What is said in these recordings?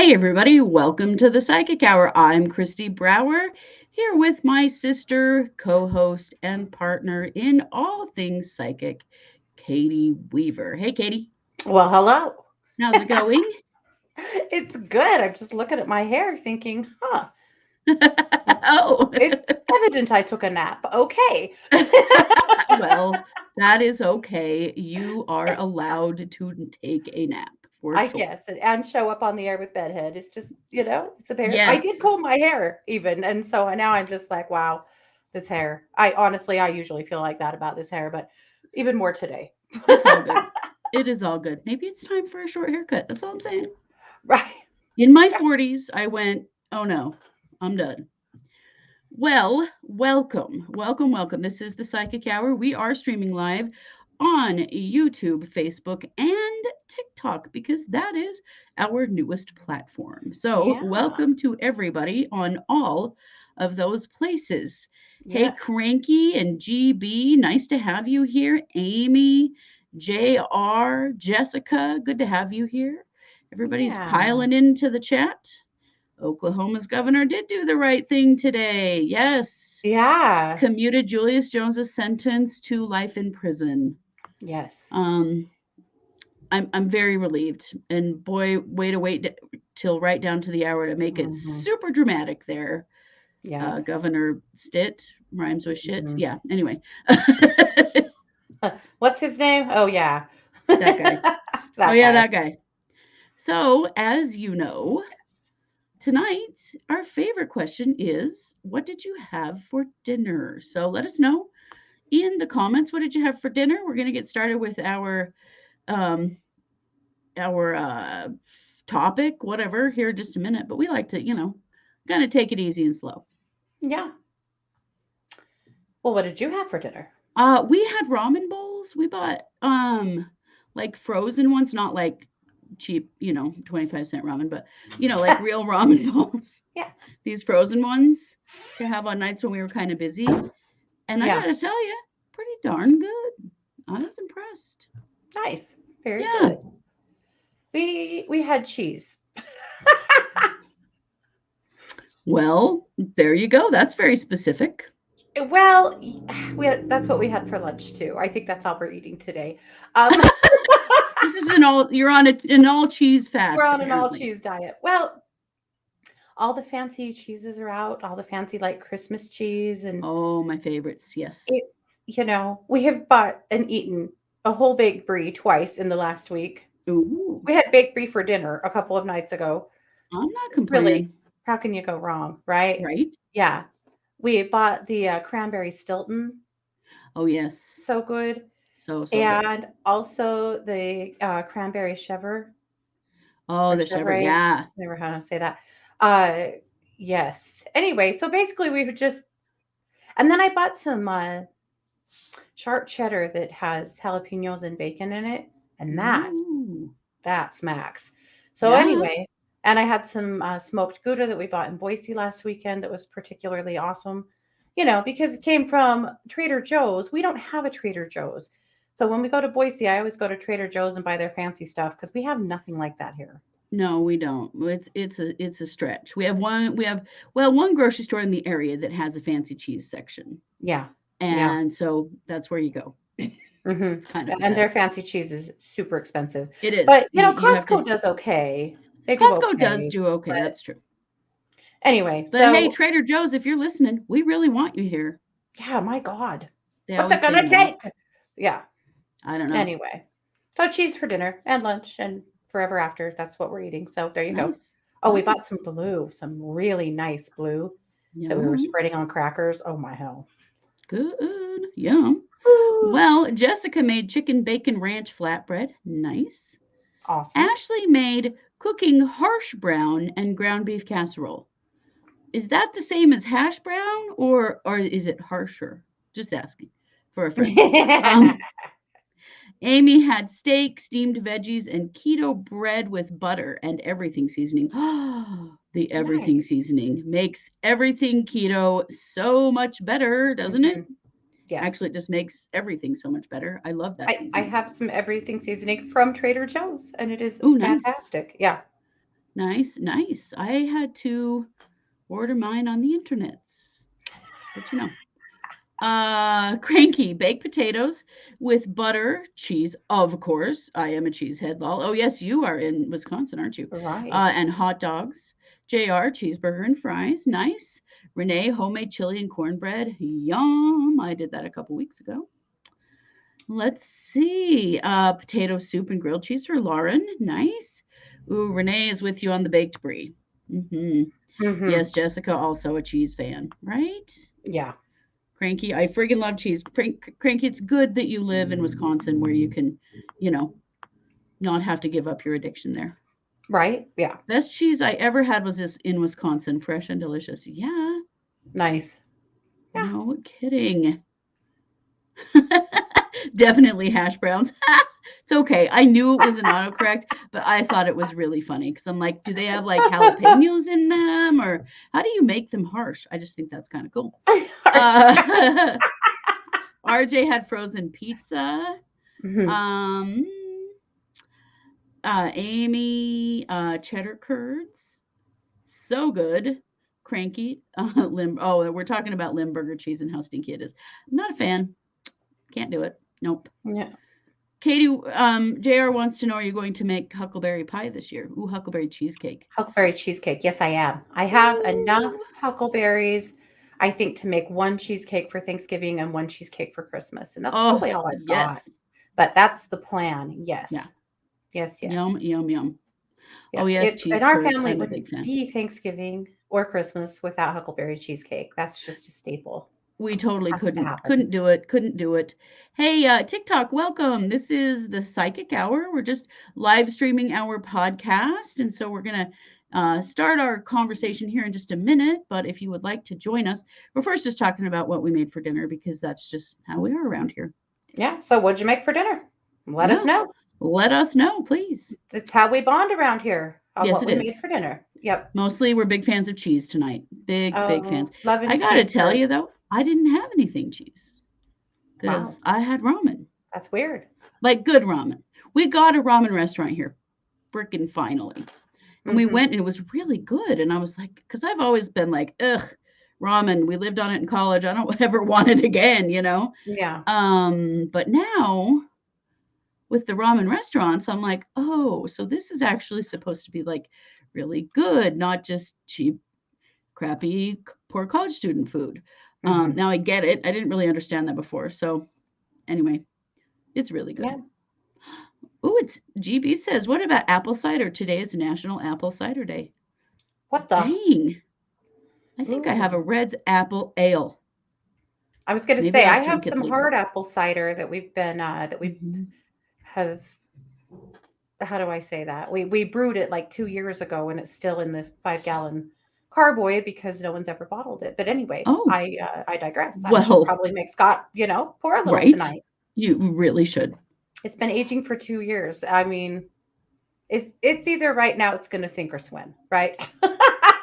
Hey, everybody, welcome to the Psychic Hour. I'm Christy Brower, here with my sister, co host, and partner in all things psychic, Katie Weaver. Hey, Katie, Well, hello. how's it going? It's good. I'm just looking at my hair thinking, Oh, it's evident I took a nap. Okay. well, that is okay. You are allowed to take a nap for I sure. guess. And show up on the air with bedhead. It's just, it's a pair. I did Yes, comb my hair even. And so now I'm just like, wow, this hair. I usually feel like that about this hair, but even more today. it's all good. It is all good. Maybe it's time for a short haircut. That's all I'm saying. Right. In my 40s, I went, oh no, I'm done. Well, welcome. This is the Psychic Hour. We are streaming live on YouTube, Facebook, and TikTok because that is our newest platform. So, Yeah. welcome to everybody on all of those places. Hey, Yeah. Cranky and GB, nice to have you here. Amy, JR, Jessica, good to have you here. Everybody's Yeah. piling into the chat. Oklahoma's governor did do the right thing today. Yes. Yeah. Commuted Julius Jones's sentence to life in prison. Yes. Um, I'm very relieved. And boy, way to wait till right down to the hour to make it Hmm. super dramatic there. Yeah. Governor Stitt rhymes with shit. Hmm. Yeah. Anyway, that What's his name? Oh, yeah. guy. Oh That yeah, guy. that guy. So as you know, tonight, our favorite question is what did you have for dinner? So let us know in the comments what did you have for dinner. We're going to get started with um our topic, whatever, here in just a minute, but we like to, kind of take it easy and slow. Yeah. Well, what did you have for dinner? We had ramen bowls. We bought like frozen ones, not like cheap, 25-cent ramen, but like real ramen bowls. Yeah. These frozen ones to have on nights when we were kind of busy. And I Yeah. gotta tell you, pretty darn good. I was impressed. Nice. Very Yeah. good. We had cheese. Well, there you go. That's very specific. Well, that's what we had for lunch too. I think that's all we're eating today. Um, This is you're on an all cheese we're fast, on an all apparently. cheese diet. Well, all the fancy cheeses are out. All the fancy like Christmas cheese and Oh, my favorites. Yes. it. We have bought and eaten a whole baked brie twice in the last week. Ooh, We had baked brie for dinner a couple of nights ago. I'm not It's really, complaining. how can you go wrong, right? Right? Yeah. We bought the cranberry Stilton, Oh, yes. so good, So, so good. and also the cranberry chèvre Oh, or the shepherd. chèvre. Yeah. Never how to say that. Uh, yes. Anyway, so basically we would just, and then I bought some sharp cheddar that has jalapenos and bacon in it, and Ooh. that smacks. So Yeah. anyway, and I had some smoked Gouda that we bought in Boise last weekend that was particularly awesome. Because it came from Trader Joe's. We don't have a Trader Joe's. So when we go to Boise, I always go to Trader Joe's and buy their fancy stuff because we have nothing like that here. No, we don't. It's a stretch. We have one grocery store in the area that has a fancy cheese section. Yeah. Yeah. And so that's where you go. Hmm. It's kind of And their pathetic. fancy cheese is super expensive. It is. But, You have to Costco does okay. They do Costco does okay. do okay, But that's true. anyway, But hey, so Trader Joe's, if you're listening, we really want you here. yeah, my God. They What's it always say gonna no. take? Yeah. I don't know. Anyway, so cheese for dinner and lunch and forever after. That's what we're eating. So there you go. Nice. Oh, we bought Nice. some blue, some really nice blue that we were Yum. spreading on crackers. Oh my hell. Good. Yum. Ooh, Well, Jessica made chicken bacon ranch flatbread. Nice. awesome. Ashley made cooking harsh brown and ground beef casserole. Is that the same as hash brown or is it harsher? Just asking for a friend. Um, Amy had steak, steamed veggies, and keto bread with butter and everything seasoning. The everything Nice. seasoning makes everything keto so much better, doesn't it? Hmm. Yes. Actually, it just makes everything so much better. I love that I seasoning. have some everything seasoning from Trader Joe's and it is Oh, nice. fantastic. Yeah. Nice, nice. I had to order mine on the internet, but you know. Cranky baked potatoes with butter, cheese, of course. I am a cheesehead, lol. Oh, yes, you are in Wisconsin, aren't you? Right. And hot dogs. JR, cheeseburger and fries. Nice. Renee, homemade chili and cornbread. Yum. I did that a couple weeks ago. Let's see. Potato soup and grilled cheese for Lauren. Nice. Ooh, Renee is with you on the baked brie. Hmm. Mm-hmm. Yes, Jessica, also a cheese fan, right? Yeah. Cranky, I friggin' love cheese. Cranky, it's good that you live in Wisconsin where you can, you know, not have to give up your addiction there. Right. Yeah. Best cheese I ever had was this in Wisconsin, fresh and delicious. Yeah, Nice. Yeah. no kidding. Definitely hash browns. It's okay. I knew it was an autocorrect, but I thought it was really funny because I'm like, do they have like jalapenos in them or how do you make them harsh? I just think that's kind of cool. Uh, RJ had frozen pizza. Mhm. Um, Amy, cheddar curds, so good. Cranky, Oh, we're talking about Limburger cheese and how stinky it is. I'm not a fan. Can't do it. Nope. Yeah. Katie, Jr. wants to know: Are you going to make huckleberry pie this year? Ooh, huckleberry cheesecake. Huckleberry cheesecake. Yes, I am. I have enough Ooh. huckleberries, I think, to make one cheesecake for Thanksgiving and one cheesecake for Christmas. And that's Oh, probably all I've got. yes. But that's the plan. Yes. Yeah. Yes, yes. Yum, yum, yum. Oh, Yeah. yes, It in cheese our curds. family it I'm a big wouldn't fan. be Thanksgiving or Christmas without huckleberry cheesecake. That's just a staple. We totally Has to couldn't happen. couldn't do it. Couldn't do it. Hey, TikTok, welcome. This is the Psychic Hour. We're just live streaming our podcast, and so we're gonna start our conversation here in just a minute. But if you would like to join us, we're first just talking about what we made for dinner because that's just how we are around here. Yeah. So what'd you make for dinner? Let us Yeah, know. let us know, please. It's how we bond around here on Yes, what it we made is. for dinner. Yep. Mostly, we're big fans of cheese tonight. Big, big fans. Oh, loving I gotta cheese tell curds. you though, I didn't have anything cheese Wow. because I had ramen. That's weird. Like good ramen. We got a ramen restaurant here, frickin' finally. And we Hmm. went and it was really good. And I was like, because I've always been like, ugh, ramen. We lived on it in college. I don't ever want it again, you know? Yeah. But now with the ramen restaurants, I'm like, oh, so this is actually supposed to be like really good, not just cheap, crappy, poor college student food. Hmm. Now I get it. I didn't really understand that before. So anyway, it's really good. Yeah. Oh, it's GB says, what about apple cider? Today is National Apple Cider Day. What the? Dang. I think I have a Ooh. Red's Apple Ale. I was going to Maybe say I'll I have drink it some later. hard apple cider that we've been that we Mhm. have. How do I say that? We brewed it like 2 years ago, and it's still in the 5 gallon carboy because no one's ever bottled it. But anyway, Oh, I digress. I should well, probably make Scott, pour a little right. tonight. You really should. It's been aging for 2 years. I mean, it's either right now it's going to sink or swim, right?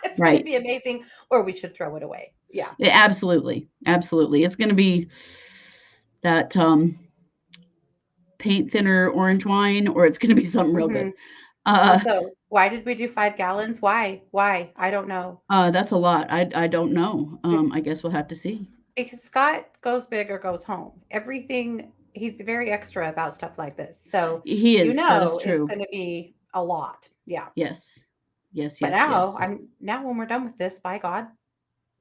It's going to Right. be amazing, or we should throw it away. Yeah. Yeah, absolutely. Absolutely. It's going to be that paint thinner orange wine or it's going to be something real Hmm. good. Uh, So why did we do 5 gallons? Why? Why? I don't know. that's a lot. I don't know. I guess we'll have to see. Because Scott goes big or goes home. Everything, he's very extra about stuff like this. So He is. That is it's true. going to be a lot. Yeah. Yes. Yes, But yes, now yes. now when we're done with this, by God,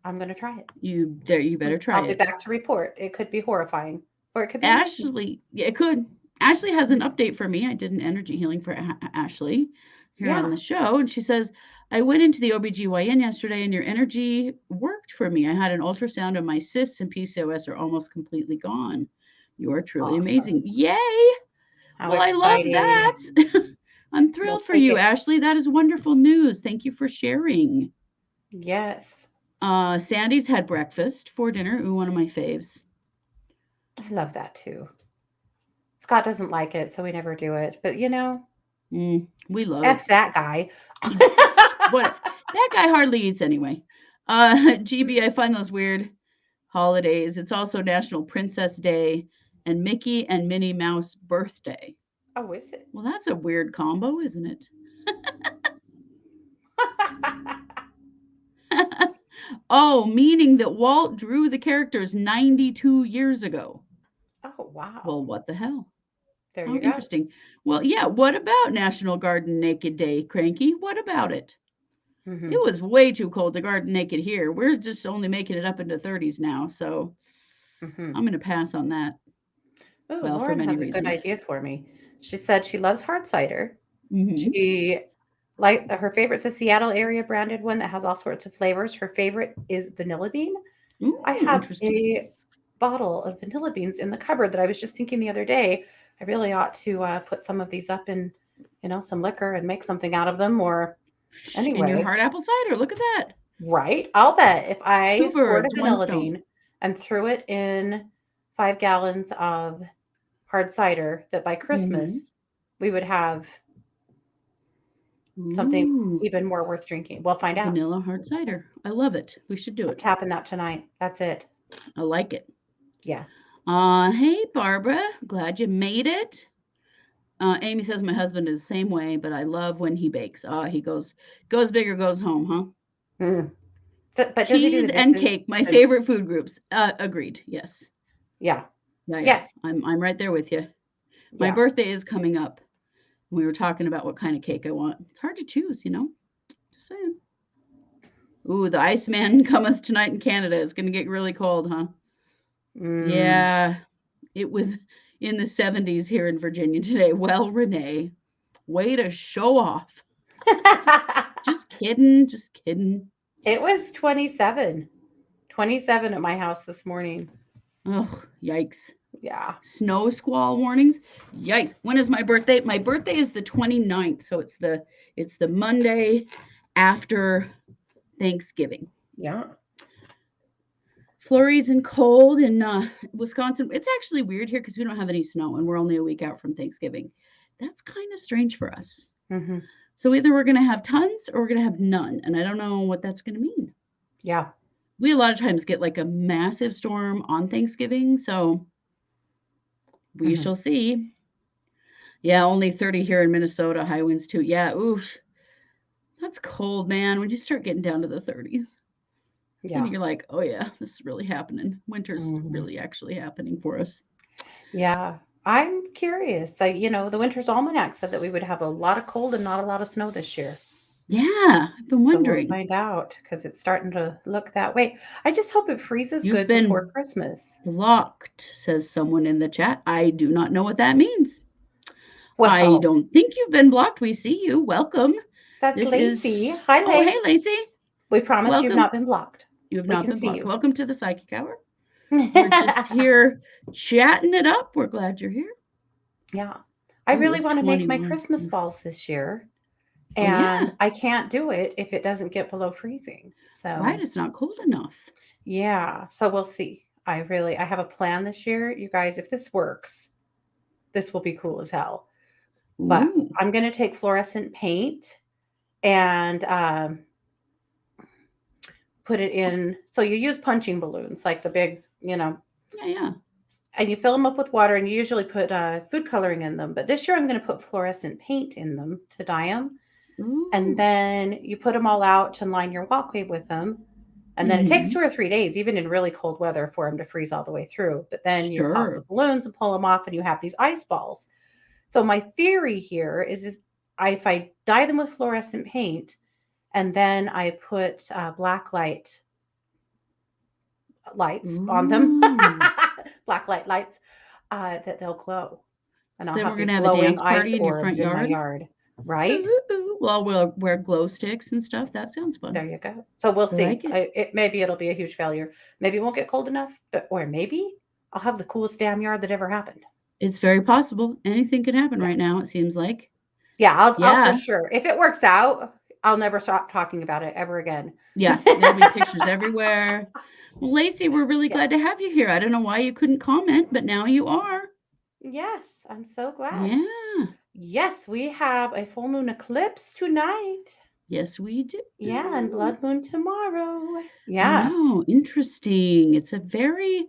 I'm going to try it. You better try I'll be it. back to report. It could be horrifying or it could be amazing. Ashley, yeah, it could. Ashley has an update for me. I did an energy healing for Ashley here on Yeah. the show, and she says, I went into the OBGYN yesterday and your energy worked for me. I had an ultrasound and my cysts and PCOS are almost completely gone. You are truly Awesome. amazing. Yay! How Well, I love exciting. that. I'm We'll thrilled for take you, it. Ashley. That is wonderful news. Thank you for sharing. Yes. Sandy's had breakfast for dinner. Ooh, one of my faves. I love that too. Scott doesn't like it, so we never do it. But We love F it. that guy. What that guy hardly eats anyway. GB, I find those weird holidays. It's also National Princess Day and Mickey and Minnie Mouse birthday. Oh, is it? Well, that's a weird combo, isn't it? Oh, meaning that Walt drew the characters 92 years ago. Oh, wow. Well, what the hell? There How you go. interesting. Well, yeah, what about National Garden Naked Day, Cranky? What about it? Hmm. It was way too cold to garden naked here. We're just only making it up into 30s now, so Hmm. I'm going to pass on that. Oh, Well, for Lauren many has a good reasons. idea for me. She said she loves hard cider. Hmm. She like her favorite's a Seattle area branded one that has all sorts of flavors. Her favorite is vanilla bean. I Ooh, have interesting. a bottle of vanilla beans in the cupboard that I was just thinking the other day. I really ought to put some of these up in, some liquor and make something out of them. Or In your anyway, hard apple cider, look at that. right? I'll bet if I Two scored a birds, one vanilla stone. bean and threw it in 5 gallons of hard cider, that by Hmm. Christmas we would have something Ooh, even more worth drinking. We'll find out. vanilla hard cider. I love it. We should do I'm it. tapping that tonight. That's it. I like it. Yeah. Hey, Barbara. Glad you made it. Amy says my husband is the same way, but I love when he bakes. He goes big or goes home, huh? Mm. But does he do Cheese the and dishes? cake, my 'Cause favorite food groups. Agreed. Yes. yeah. Yeah, yeah. Yes. I'm right there with you. My Yeah. birthday is coming up. We were talking about what kind of cake I want. It's hard to choose, Just saying. Ooh, the Iceman cometh tonight in Canada. It's going to get really cold, huh? Mm. Yeah, it was in the 70s here in Virginia today. Well, Renee, way to show off. Just kidding, just kidding. It was 27. 27 at my house this morning. Oh, yikes. Yeah. Snow squall warnings. Yikes. When is my birthday? My birthday is the 29th, so it's the Monday after Thanksgiving. Yeah. Flurries and cold in Wisconsin. It's actually weird here because we don't have any snow and we're only a week out from Thanksgiving. That's kind of strange for us. Hmm. So either we're going to have tons or we're going to have none. And I don't know what that's going to mean. Yeah. We a lot of times get like a massive storm on Thanksgiving. So we Hmm. shall see. Yeah, only 30 here in Minnesota. High winds too. Yeah, oof. That's cold, man. When you start getting down to the 30s, then Yeah. you're like, oh yeah, this is really happening. Winter's Hmm. really actually happening for us. Yeah. I'm curious. The Winter's Almanac said that we would have a lot of cold and not a lot of snow this year. Yeah, I've been So we'll wondering. find out because it's starting to look that way. I just hope it freezes You've good before been Christmas. blocked, says someone in the chat. I do not know what that means. I Well, don't think you've been blocked. We see you. Welcome. that's This is. Lacey. Hi, Oh, hey, Lace. Lacey. We promise you've Welcome. not been blocked. You have We not can been see blocked. you. Welcome to the Psychic Hour. We're just here chatting it up. We're glad you're here. Yeah. I Oh, it really was want to make my 21. Christmas balls this year, Oh, yeah. and I can't do it if it doesn't get below freezing. Right. So, It's not cold enough. yeah. So we'll see. I have a plan this year. You guys, if this works, this will be cool as hell. But Ooh. I'm going to take fluorescent paint and put it in. So you use punching balloons, like the big, Yeah, yeah. and you fill them up with water, and you usually put food coloring in them. But this year I'm going to put fluorescent paint in them to dye them. And Ooh. then you put them all out to line your walkway with them. And then it takes Mm-hmm. 2 or 3 days, even in really cold weather, for them to freeze all the way through. But then you pop the Sure. balloons and pull them off, and you have these ice balls. So my theory here is if I dye them with fluorescent paint, and then I put black lights on them, Ooh. black lights, that they'll glow. And So I'll then have we're going these to have a glowing dance ice party in your orbs front in my yard. yard. Right? Ooh. Well, we'll wear glow sticks and stuff. That sounds There fun. you go. So we'll I see. like it. Maybe it'll be a huge failure. Maybe it won't get cold enough, or maybe I'll have the coolest damn yard that ever happened. It's very possible. Anything could happen Yeah. right now, it seems like. Yeah, I'll for Yeah. sure. If it works out, I'll never stop talking about it ever again. Yeah. There'll be pictures everywhere. Well, Lacey, we're really Yeah. glad to have you here. I don't know why you couldn't comment, but now you are. Yes, I'm so glad. Yeah. Yes, we have a full moon eclipse tonight. Yes, we do. Yeah, and blood moon tomorrow. I Yeah. know. Interesting. It's a very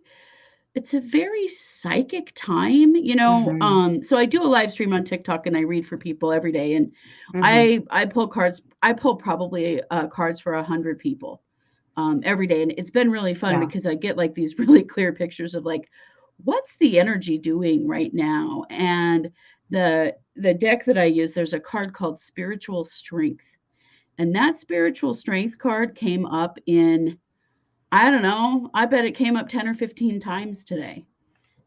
psychic time, Hmm. so I do a live stream on TikTok and I read for people every day, and Hmm. I pull cards. I pull probably cards for 100 people every day. And it's been really fun Yeah. because I get like these really clear pictures of like, what's the energy doing right now? And the deck that I use, there's a card called Spiritual Strength. And that spiritual strength card came up in, I don't know, I bet it came up 10 or 15 times today.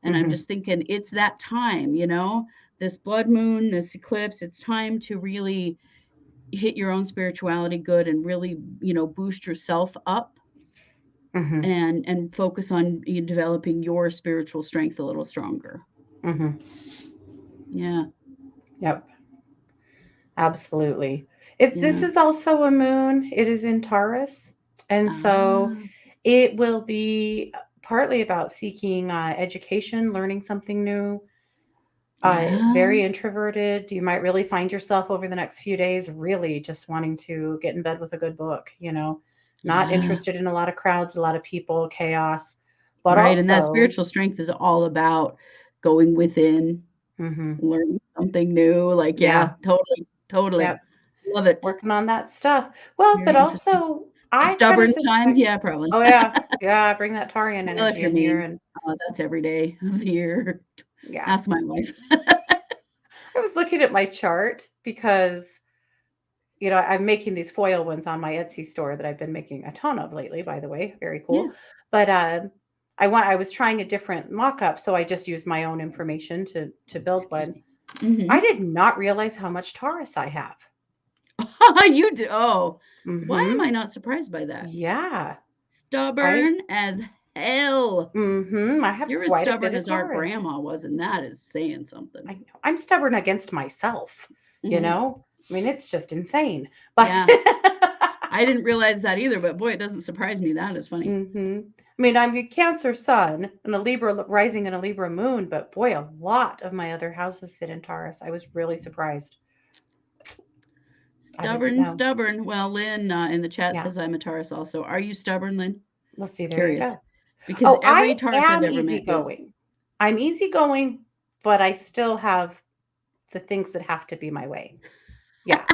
And I'm Hmm. just thinking, it's that time, this blood moon, this eclipse, it's time to really hit your own spirituality good and really, boost yourself up Hmm. and focus on developing your spiritual strength a little stronger. Hmm. Yeah. Yep. Absolutely. This Yeah. is also a moon. It is in Taurus. And so Ah, it will be partly about seeking education, learning something new. yeah. Very introverted. You might really find yourself over the next few days really just wanting to get in bed with a good book, not Yeah. interested in a lot of crowds, a lot of people, chaos, but Right. And that also, spiritual strength is all about going within, hmm, learning something new. Like, yeah, yeah, totally, totally. yep, Love it. working on that stuff. Well, but Very interesting. also, A I kind of stubborn time? suspect. Yeah, probably. Oh yeah, yeah, bring that Tarian Well, if energy you're in here, mean, and that's every day of the year. yeah. Ask my wife. I was looking at my chart because I'm making these foil ones on my Etsy store that I've been making a ton of lately, by the way. Very Yeah. cool. But I was trying a different mock-up, so I just used my own information to build Excuse one. me. I Mhm. did not realize how much Taurus I have. You do. Oh, why am Mm-hmm. I not surprised by that? Yeah. I Stubborn as hell. I have You're as quite a bit stubborn of as our Taurus. grandma was, and that is saying something. I know. I'm stubborn against myself, you Mhm. know? I mean, it's just insane. But Yeah. I didn't realize that either, but boy, it doesn't surprise me. That is funny. I mean, I'm a Cancer sun and a Libra rising and a Libra moon, but boy, a lot of my other houses sit in Taurus. I was really surprised. I didn't Stubborn, know. stubborn. Well, Lynn in the chat Yeah. says I'm a Taurus also. Are you stubborn, Lynn? Let's see. There you Curious. go. Because Oh, every I Taurus I've am ever met is. easygoing. I'm easygoing, but I still have the things that have to be my way. Yeah.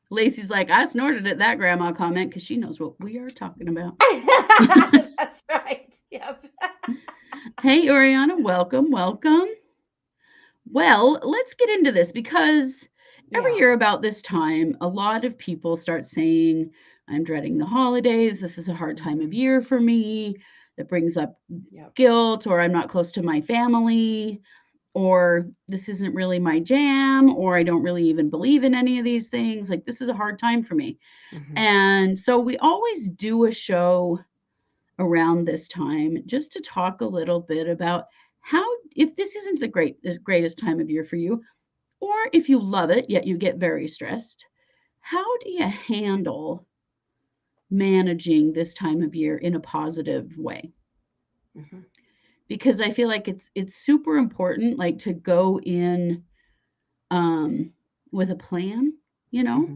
Lacey's like, I snorted at that grandma comment because she knows what we are talking about. That's right. Yep. Hey, Oriana, welcome, welcome. Well, let's get into this because every Yeah. year about this time, a lot of people start saying, I'm dreading the holidays. This is a hard time of Mhm. year for me. It brings up Yep. guilt, or I'm not close to my family, or this isn't really my jam, or I don't really even believe in any of these things. Like, this is a hard time for me. Hmm. And so we always do a show around this time just to talk a little bit about how, if this isn't the greatest time of year for you, or if you love it yet you get very stressed, how do you handle managing this time of year in a positive way? Hmm. Because I feel like it's super important, like, to go in um with a plan, you know, Hmm.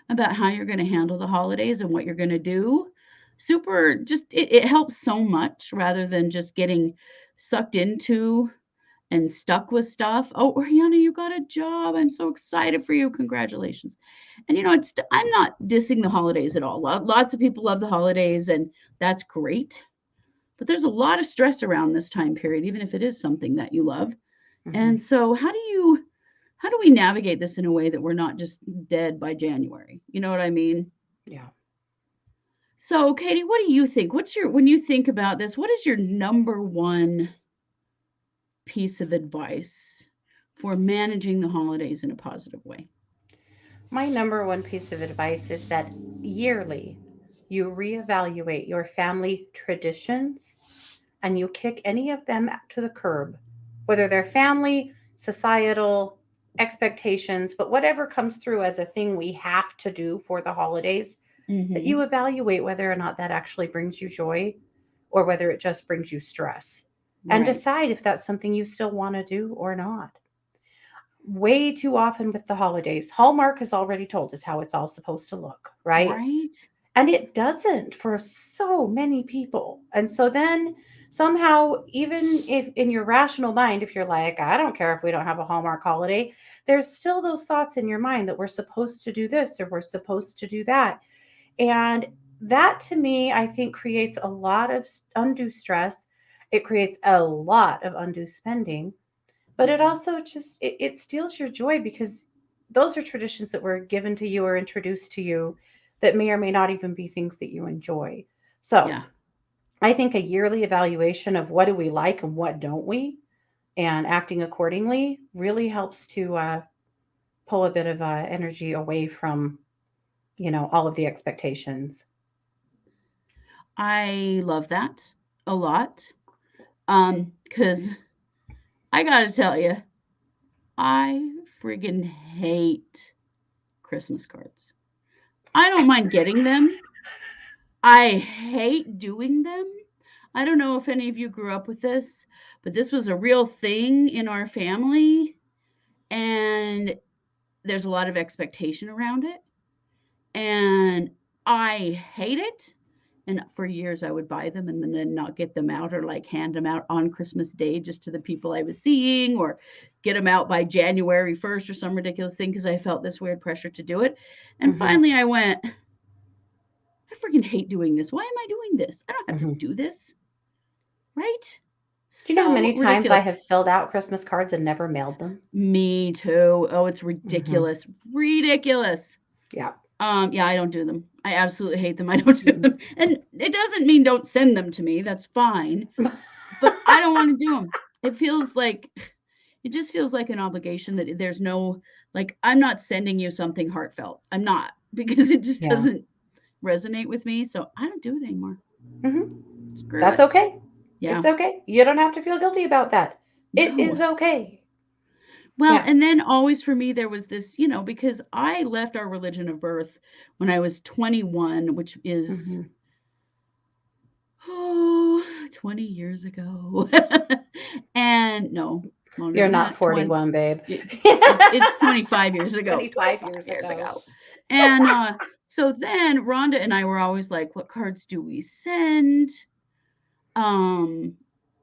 about how you're going to handle the holidays and what you're going to do. Super, just it helps so much rather than just getting sucked into and stuck with stuff. Oh, Oriana, you got a job. I'm so excited for you. Congratulations. And I'm not dissing the holidays at all. Lots of people love the holidays, and that's great. But there's a lot of stress around this time period, even if it is something that you love. Hmm. And so, how do we navigate this in a way that we're not just dead by January? You know what I mean? Yeah. So, Katie, what do you think? When you think about this, what is your number one piece of advice for managing the holidays in a positive way? My number one piece of advice is that yearly you reevaluate your family traditions and you kick any of them to the curb, whether they're family, societal, expectations, but whatever comes through as a thing we have to do for the holidays, that you Mhm. evaluate whether or not that actually brings you joy or whether it just brings you stress and Right. decide if that's something you still want to do or not. Way too often with the holidays, Hallmark has already told us how it's all supposed to look, right? Right? And it doesn't for so many people. And so then somehow, even if in your rational mind, if you're like, I don't care if we don't have a Hallmark holiday, there's still those thoughts in your mind that we're supposed to do this or we're supposed to do that. And that to me, I think creates a lot of undue stress. It creates a lot of undue spending, but it Mhm. also just it steals your joy because those are traditions that were given to you or introduced to you that may or may not even be things that you enjoy. So Yeah. I think a yearly evaluation of what do we like and what don't we, and acting accordingly really helps to pull a bit of energy away from all of the expectations. I love that a lot. Because I gotta tell you, I friggin' hate Christmas cards. I don't mind getting them. I hate doing them. I don't know if any of you grew up with this, but this was a real thing in our family, and there's a lot of expectation around it, and I hate it. And for years, I would buy them and then not get them out or like hand them out on Christmas Day just to the people I was seeing or get them out by January 1st or some ridiculous thing because I felt this weird pressure to do it. And Hmm. finally, I went, I freaking hate doing this. Why am I doing this? I don't have to Hmm. do this, right? Do you know how So many times I ridiculous. have filled out Christmas cards and never mailed them? Me too. Oh, it's Hmm. ridiculous. Ridiculous. Yeah. Yeah, I don't do them. I absolutely hate them. I don't do Mm-mm. them. And it doesn't mean don't send them to me. That's fine. But I don't want to do them. It feels like it just feels like an obligation that there's no like I'm not sending you something heartfelt. I'm not because it just Yeah. doesn't resonate with me. So I don't do it anymore. Hmm. Screw That's it. okay. Yeah. It's okay. You don't have to feel guilty about that. It No. is okay. Well, Yeah. and then always for me there was this, because I left our religion of birth when I was 21, which is Hmm. 20 years ago. And no, longer You're than not that. 20 41, babe. it, it's 25 years ago. 25 25 years years ago. ago. And so then Rhonda and I were always like, what cards do we send? Um,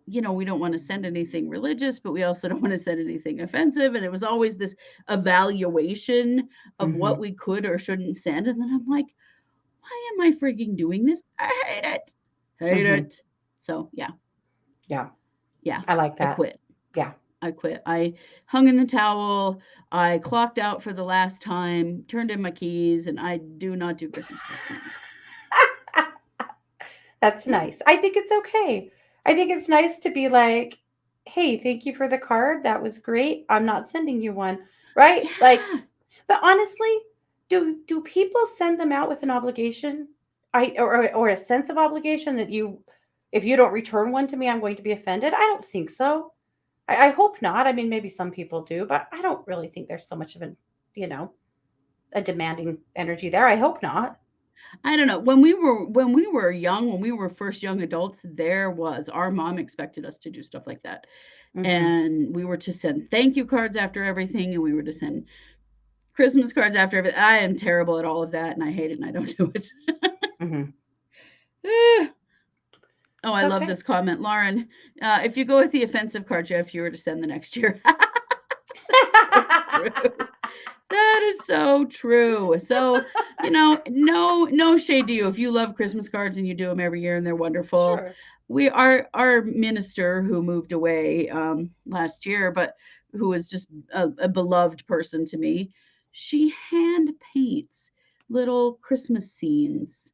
we don't want to send anything religious, but we also don't want to send anything offensive. And it was always this evaluation of what Hmm. we could or shouldn't send. And then I'm like, why am I freaking doing this? I hate it. Hate Hmm. it. So yeah, Yeah. yeah, I like I that. quit. Yeah. I quit. I hung in the towel. I clocked out for the last time, turned in my keys, and I do not do Christmas cards anymore. That's Yeah. nice. I think it's okay. I think it's nice to be like, hey, thank you for the card. That was great. I'm not sending you one. Right? Like, Yeah. but honestly, do people send them out with an obligation? Or a sense of obligation that you if you don't return one to me, I'm going to be offended? I don't think so. I hope not. I mean, maybe some people do, but I don't really think there's so much of you know, a demanding energy there. I hope not. I don't know. When we were young, when we were first young adults, there was our mom expected us to do stuff like that. Hmm. And we were to send thank you cards after everything, and we were to send Christmas cards after everything. I am terrible at all of that, and I hate it, and I don't do it. Hmm. Eh. Oh, It's I love okay. this comment, Lauren. If you go with the offensive cards, you have fewer to send the next year. So true. That is so true. So, no shade to you. If you love Christmas cards and you do them every year and they're wonderful. Sure. Our minister who moved away last year, but who was just a beloved person to me, she hand paints little Christmas scenes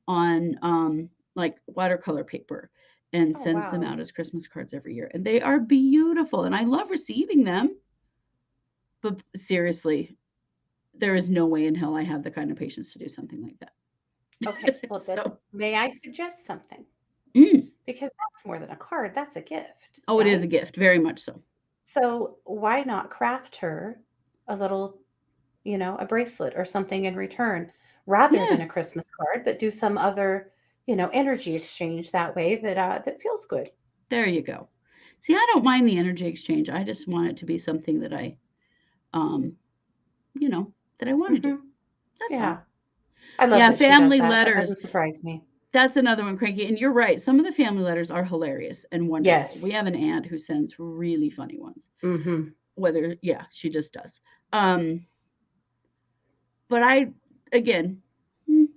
on like watercolor paper and Oh, sends them wow. out as Christmas cards every year. And they are beautiful. And I love receiving them. But seriously, there is no way in hell I have the kind of patience to do something like Okay. that. Well, then So, may I suggest something? mm. Because that's more than a card, that's a gift, Oh, it is a right? gift, very much so. So why not craft her a little, a bracelet or something in return rather Yeah, than a Christmas card, but do some other, energy exchange that way that feels good. there you go. See, I don't mind the energy exchange. I just want it to be something that um, you know, that I want to do. Hmm. That's Yeah. all. I love Yeah, that she does family that. That letters. doesn't surprise me. That's another one, Cranky. And you're right. Some of the family letters are hilarious and wonderful. Yes. We have an aunt who sends really funny ones. Hmm. Yeah, she just does. But again,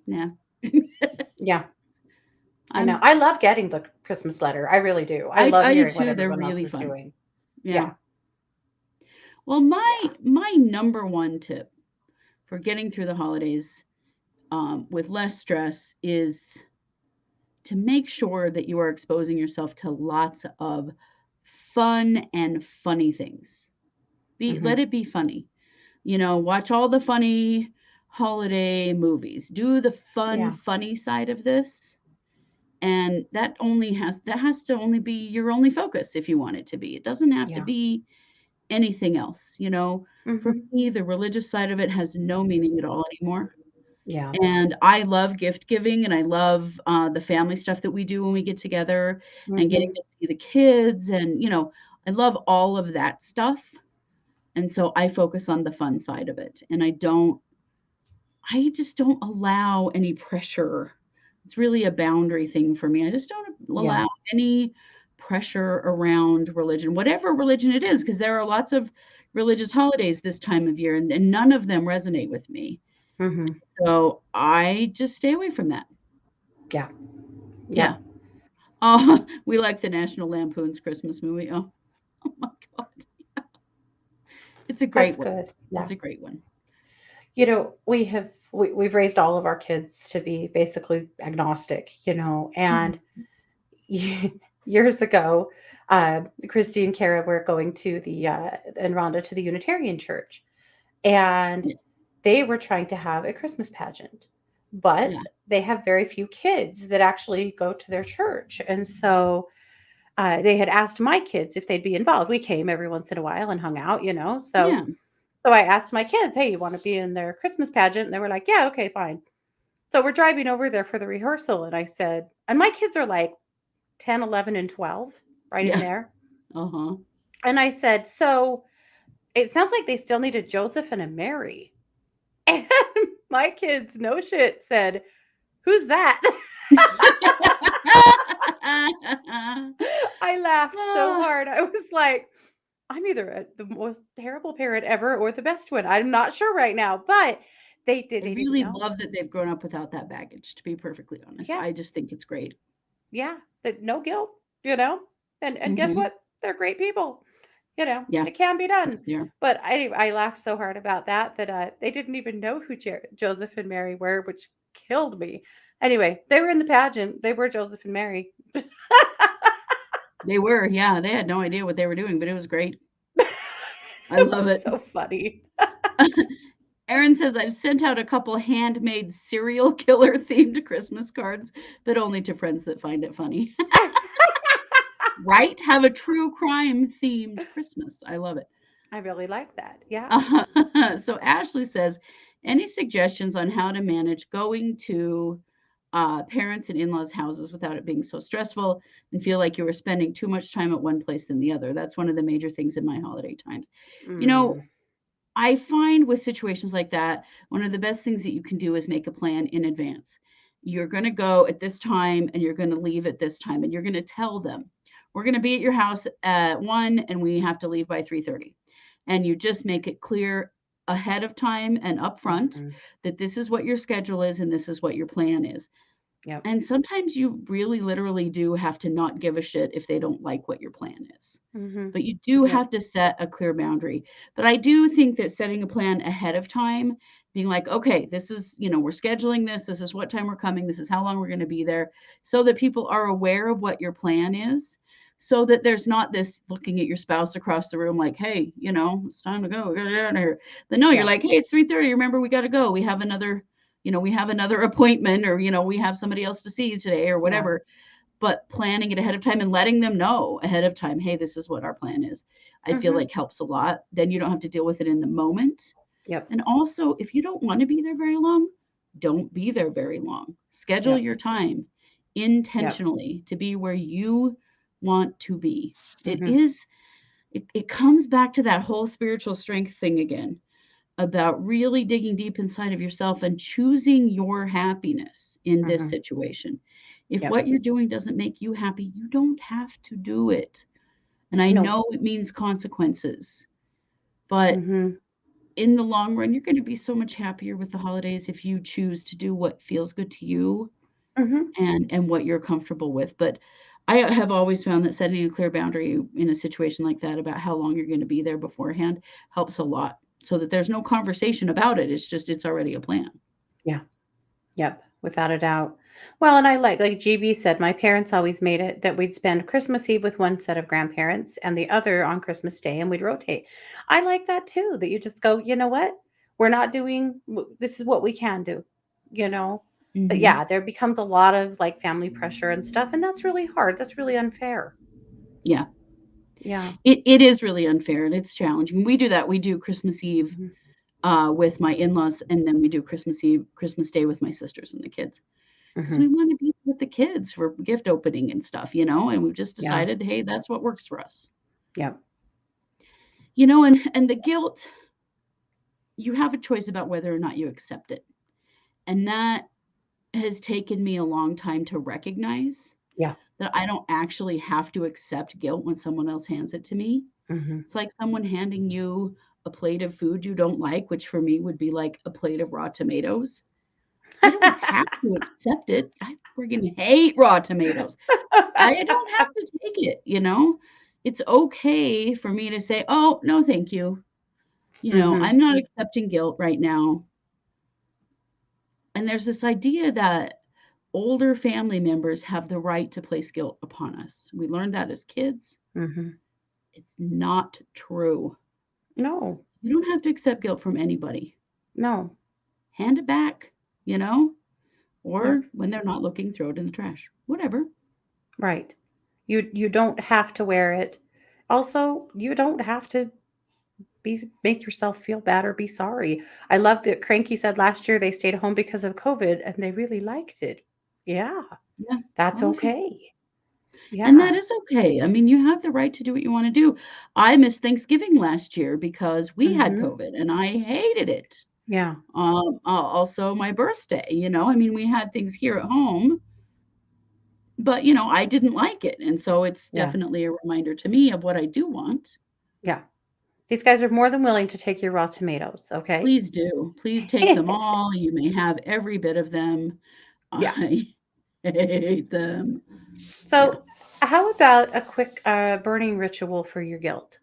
nah. Yeah, I know. I'm I love getting the Christmas letter. I really do. I love I do hearing what too. They're everyone else really is fun. doing. Yeah. Yeah, Well, yeah, my number one tip for getting through the holidays with less stress is to make sure that you are exposing yourself to lots of fun and funny things. Let hmm, it be funny. Watch all the funny holiday movies. Do the fun, yeah, funny side of this. And that has to only be your only focus if you want it to be. It doesn't have to yeah, be anything else. For hmm, me, the religious side of it has no meaning at all anymore. yeah, And I love gift giving and I love the family stuff that we do when we get together and getting hmm, to see the kids. And, I love all of that stuff. And so I focus on the fun side of it. And I just don't allow any pressure. It's really a boundary thing for me. I just don't yeah, allow any pressure around religion, whatever religion it is, because there are lots of religious holidays this time of year, and none of them resonate with me. hmm, So I just stay away from that. yeah, Yeah. yep. Oh, we like the National Lampoon's Christmas movie. Oh my God. It's a That's great one. good. Yeah. It's a great one. We've raised all of our kids to be basically agnostic, Mhm. and years ago, Christy and Kara were going to and Rhonda to the Unitarian Church, and Yeah. they were trying to have a Christmas pageant, Yeah. but they have very few kids that actually go to their church, and so they had asked my kids if they'd be involved. We came every once in a while and hung out, so. Yeah. So I asked my kids, "Hey, you want to be in their Christmas pageant?" And they were like, "Yeah, okay, fine." So we're driving over there for the rehearsal, and I said, and my kids are like 10, 11, and 12, right in Yeah. there. Uh-huh. And I said, "So it sounds like they still need a Joseph and a Mary." And my kids, no shit, said, "Who's that?" I laughed so Ah, hard. I was like, I'm either the most terrible parent ever or the best one. I'm not sure right now, but I they didn't really know. love that they've grown up without that baggage, to be perfectly honest. Yeah, I just think it's great. yeah, that no guilt, you know? And guess Mhm. what? They're great people. Yeah. It can be done. Yes, they are. But I laughed so hard about that that they didn't even know who Joseph and Mary were, which killed me. Anyway, they were in the pageant. They were Joseph and Mary. They were, yeah, they had no idea what they were doing, but it was great. I It love was it. so funny. Erin says, "I've sent out a couple handmade serial killer themed Christmas cards, but only to friends that find it funny." Right? Have a true crime themed Christmas. I love it. I really like that. Yeah. So Ashley says, any suggestions on how to manage going to parents and in-laws houses without it being so stressful and feel like you were spending too much time at one place than the other? That's one of the major things in my holiday times. You know, Mm, I find with situations like that, one of the best things that you can do is make a plan in advance. You're going to go at this time and you're going to leave at this time and you're going to tell them, we're going to be at your house at 1 and we have to leave by 3:30. And you just make it clear ahead of time and upfront mhm. that this is what your schedule is and this is what your plan is. Yep. And sometimes you really literally do have to not give a shit if they don't like what your plan is. Mhm. But you do Yep. have to set a clear boundary. But I do think that setting a plan ahead of time, being like, okay, this is, we're scheduling this, this is what time we're coming, this is how long we're going to be there, so that people are aware of what your plan is, so that there's not this looking at your spouse across the room like, hey, it's time to go, we gotta get out of here. But no, you're Yeah. like, hey, it's 3:30. Remember, we got to go. We have another appointment, or we have somebody else to see today, or Yeah. whatever. But planning it ahead of time and letting them know ahead of time, hey, this is what our plan is, I feel Mhm. like helps a lot. Then you don't have to deal with it in the moment. Yep. And also, if you don't want to be there very long, don't be there very long. Schedule Yep. your time Yep. intentionally to be where you want to be. It Mhm. is it comes back to that whole spiritual strength thing again, about really digging deep inside of yourself and choosing your happiness in this Mhm. situation. If Yep. what you're doing doesn't make you happy, you don't have to do it. And I No. know it means consequences, but Mhm. in the long run, you're gonna be so much happier with the holidays if you choose to do what feels good to you Mhm. and what you're comfortable with. But I have always found that setting a clear boundary in a situation like that about how long you're gonna be there beforehand helps a lot so that there's no conversation about it. It's just it's already a plan. Yeah. Yep, without a doubt. Well, and I like GB said, my parents always made it that we'd spend Christmas Eve with one set of grandparents and the other on Christmas Day, and we'd rotate. I like that too, that you just go, you know what? We're not doing, this is what we can do, you know? But Mhm. yeah, there becomes a lot of like family pressure and stuff, and that's really hard. That's really unfair. Yeah. Yeah. It is really unfair and it's challenging. We do that. We do Christmas Eve, Mhm. with my in-laws, and then we do Christmas Eve Christmas Day with my sisters and the kids. 'Cause we Mhm. wanna be with the kids for gift opening and stuff, and we've just Yeah. decided, "Hey, that's what works for us." Yep. And the guilt, you have a choice about whether or not you accept it, and that has taken me a long time to recognize Yeah. that I don't actually have to accept guilt when someone else hands it to me. Mhm. It's like someone handing you a plate of food you don't like, which for me would be like a plate of raw tomatoes. I don't have to accept it. I friggin' hate raw tomatoes. I don't have to take it. It's okay for me to say, "Oh, no, thank you." Mhm. I'm not accepting guilt right now. And there's this idea that older family members have the right to place guilt upon us. We learned that as kids. Mhm. It's not true. No. You don't have to accept guilt from anybody. No. Hand it back, you know, Yep. or when they're not looking, throw it in the trash. Whatever. Right. You don't have to wear it. Also, you don't have to make yourself feel bad or be sorry. I love that Cranky said last year they stayed home because of COVID and they really liked it. Yeah, Yeah. that's Well, hey, okay. and that Yeah. is okay. I mean, you have the right to do what you wanna do. I missed Thanksgiving last year because we had Mhm. COVID, and I hated it. Yeah. Also my birthday. I mean, we had things here at home, but, I didn't like it, and so it's Yeah. definitely a reminder to me of what I do want. Yeah. These guys are more than willing to take your raw tomatoes, okay? Please do. Please take them all. You may have every bit of them. Yeah. I hate them. Yeah. So, how about a quick burning ritual for your guilt?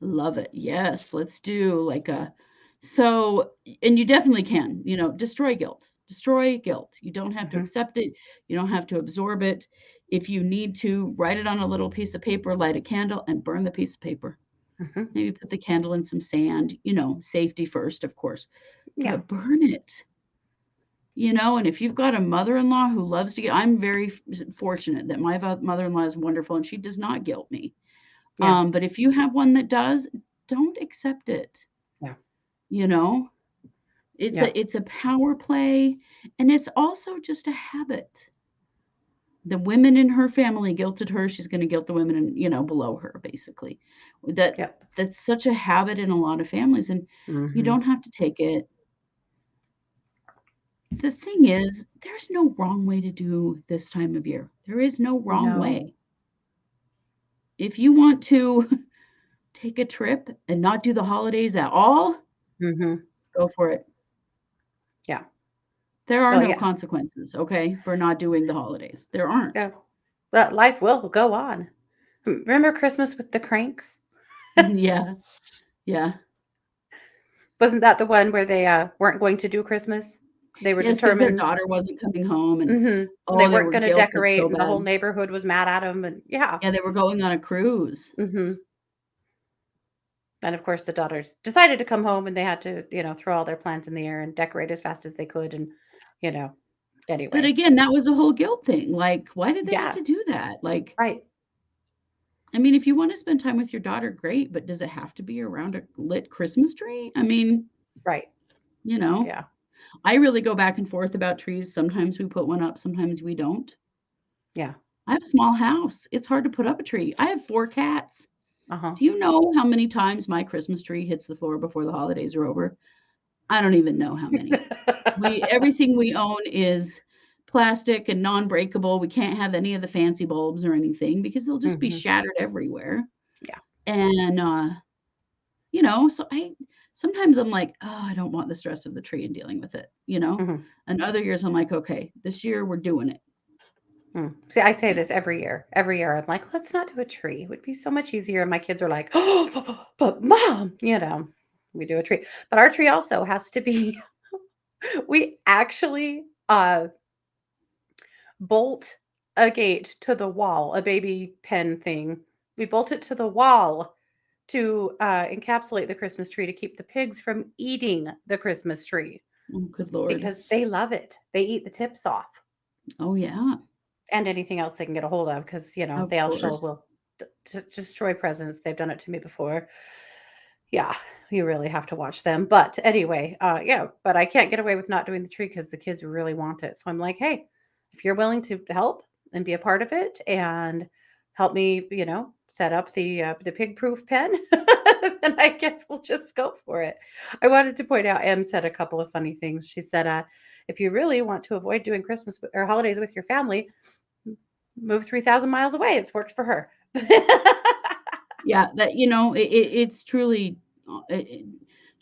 Love it. Yes, let's do like a so and you definitely can, destroy guilt. Destroy guilt. You don't have to Mhm. accept it. You don't have to absorb it. If you need to, write it on a little piece of paper, light a candle, and burn the piece of paper. Mhm. Maybe put the candle in some sand, safety first, of course, Yeah. but burn it. And if you've got a mother-in-law who loves to I'm very fortunate that my mother-in-law is wonderful and she does not guilt me. Yeah. But if you have one that does, don't accept it. Yeah. You know, it's Yeah. a power play, and it's also just a habit. The women in her family guilted her, she's gonna guilt the women below her, basically. That Yep. that's such a habit in a lot of families, and you Mhm. don't have to take it. The thing is, there's no wrong way to do this time of year. There is no wrong No. way. If you want to take a trip and not do the holidays at all, Mhm. go for it. Yeah. There are Well, no yeah. consequences, okay, for not doing the holidays. There aren't. Yeah. But life will go on. Remember Christmas with the Cranks? Yeah, yeah. Wasn't that the one where they, weren't going to do Christmas? They were Yes, because their determined. daughter wasn't coming home and, Mhm. They oh, they weren't were gonna guilted decorate, so and the whole bad. neighborhood was mad at them. And yeah. Yeah, they were going on a cruise. Mhm. And of course, the daughters decided to come home, and they had to, throw all their plans in the air and decorate as fast as they could, and, you know, But anyway. again, that was a whole guilt thing, like, why did they have Yeah. to do that? Like, Right. I mean, if you wanna spend time with your daughter, great, but does it have to be around a lit Christmas tree? I mean, Right. you know, Yeah. I really go back and forth about trees. Sometimes we put one up, sometimes we don't. Yeah. I have a small house. It's hard to put up a tree. I have 4 cats. Uh-huh. Do you know how many times my Christmas tree hits the floor before the holidays are over? I don't even know how many. We everything we own is plastic and non-breakable. We can't have any of the fancy bulbs or anything because they'll just be Mhm. shattered everywhere. Yeah. And, so sometimes I'm like, oh, I don't want the stress of the tree and dealing with it, you know? Mhm. And other years I'm like, okay, this year we're doing it. See, I say Yeah. this every year. Every year, I'm like, let's not do a tree. It would be so much easier. And my kids are like, oh, but mom, we do a tree. But our tree also has to be, we actually bolt a gate to the wall, a baby pen thing. We bolt it to the wall to encapsulate the Christmas tree to keep the pigs from eating the Christmas tree Oh, good Lord. because they love it. They eat the tips off Oh, yeah, and anything else they can get a hold of because, of they also course. will destroy presents. They've done it to me before. Yeah, you really have to watch them. But anyway, yeah, but I can't get away with not doing the tree because the kids really want it. So I'm like, hey, if you're willing to help and be a part of it and help me, set up the pig proof pen, then I guess we'll just go for it. I wanted to point out, Em said a couple of funny things. She said, if you really want to avoid doing Christmas or holidays with your family, move 3,000 miles away. It's worked for her. Yeah, that it's truly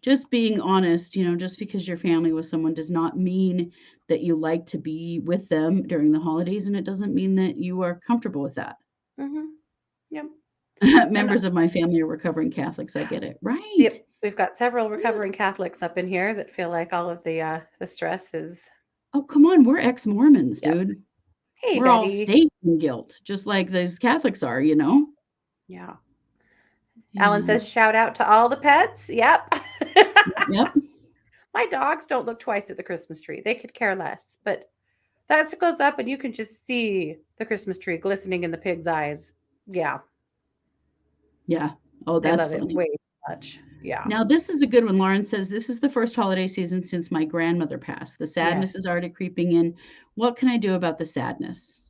just being honest, just because you're family with someone does not mean that you like to be with them during the holidays, and it doesn't mean that you are comfortable with that. Hmm. Yep. And Members of my family are recovering Catholics, I get it. yep, Right. we've got several Yeah. recovering Catholics up in here that feel like all of the stress is. Oh, come on, we're ex-Mormons, Yep. dude. Hey, We're all Betty. steeped in guilt, just like those Catholics are, you know? Yeah. Alan And says, shout out to all the pets. Yep. yep. My dogs don't look twice at the Christmas tree. They could care less. But that goes up and you can just see the Christmas tree glistening in the pig's eyes. Yeah. Yeah. Oh, They that's love it funny. way too much. Yeah. Now, this is a good one. Lauren says, "This is the first holiday season since my grandmother passed. The sadness Yes. is already creeping in. What can I do about the sadness?"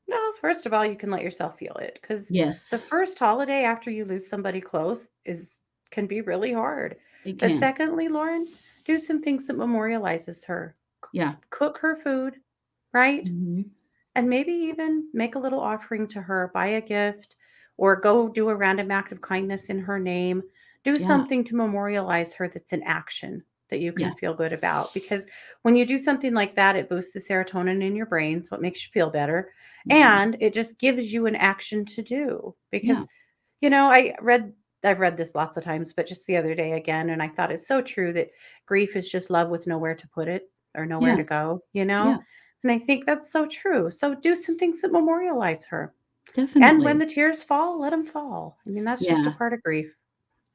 No, first of all, you can let yourself feel it because Yes, the first holiday after you lose somebody close is can be really hard. it But can. secondly, Lauren, do some things that memorializes her. Yeah. Cook her food, right? Mhm. And maybe even make a little offering to her, buy a gift, or go do a random act of kindness in her name. Do Yeah. something to memorialize her that's an action that you Yeah. can feel good about. Because when you do something like that, it boosts the serotonin in your brain. So it makes you feel better. Mhm. And it just gives you an action to do. Yeah. Because, I've read this lots of times, but just the other day again, and I thought it's so true that grief is just love with nowhere to put it or nowhere Yeah. to go, Yeah. and I think that's so true. So do some things that memorialize her. And when Definitely. the tears fall, let them fall. I mean, that's just a Yeah. part of grief.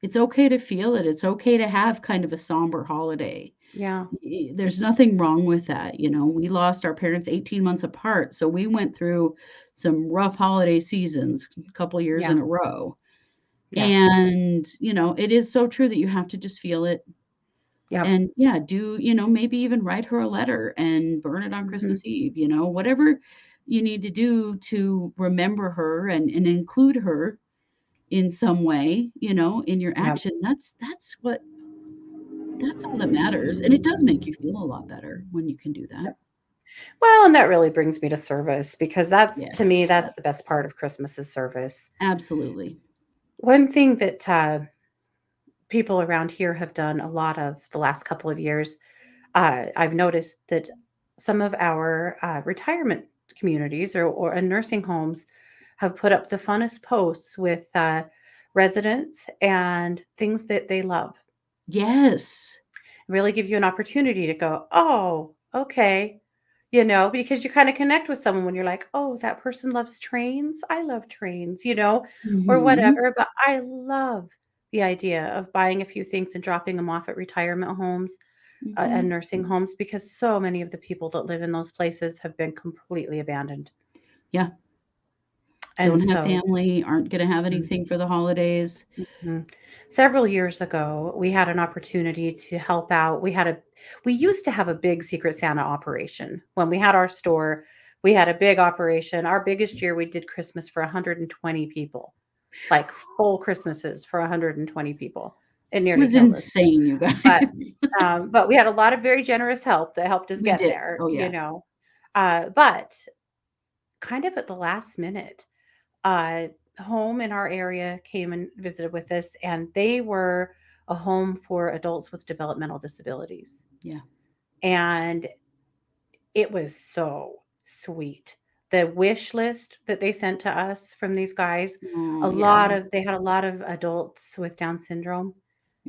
It's okay to feel it. It's okay to have kind of a somber holiday. Yeah. There's nothing wrong with that. We lost our parents 18 months apart, so we went through some rough holiday seasons, a couple years Yeah. in a row. Yeah. And, it is so true that you have to just feel it Yep. and, yeah, maybe even write her a letter and burn it on Hmm. Christmas Eve, whatever you need to do to remember her and include her in some way, in your Yep. action. That's all that matters, and it does make you feel a lot better when you can do that. Yep. Well, and that really brings me to service because that's to me, Yes, that's the best that's part of Christmas is service. absolutely. One thing that people around here have done a lot of the last couple of years, I've noticed that some of our retirement communities or nursing homes have put up the funnest posts with residents and things that they love. Yes. Really give you an opportunity to go, oh, okay. Because you kind of connect with someone when you're like, oh, that person loves trains. I love trains, or Mhm. whatever. But I love the idea of buying a few things and dropping them off at retirement homes and Mhm. nursing homes because so many of the people that live in those places have been completely abandoned. Yeah, And don't have so, family, aren't gonna have anything for the holidays. mhm. Several years ago, we had an opportunity to help out. We used to have a big Secret Santa operation. When we had our store, we had a big operation. Our biggest year, we did Christmas for 120 people, like full Christmases for 120 people. It It nearly was killed us. insane, you But guys. but we had a lot of very generous help that helped us We get did. there, Oh, yeah. But kind of at the last minute, uh, home in our area came and visited with us, and they were a home for adults with developmental disabilities. Yeah. And it was so sweet. The wish list that they sent to us from these guys, Oh, yeah. they had a lot of adults with Down syndrome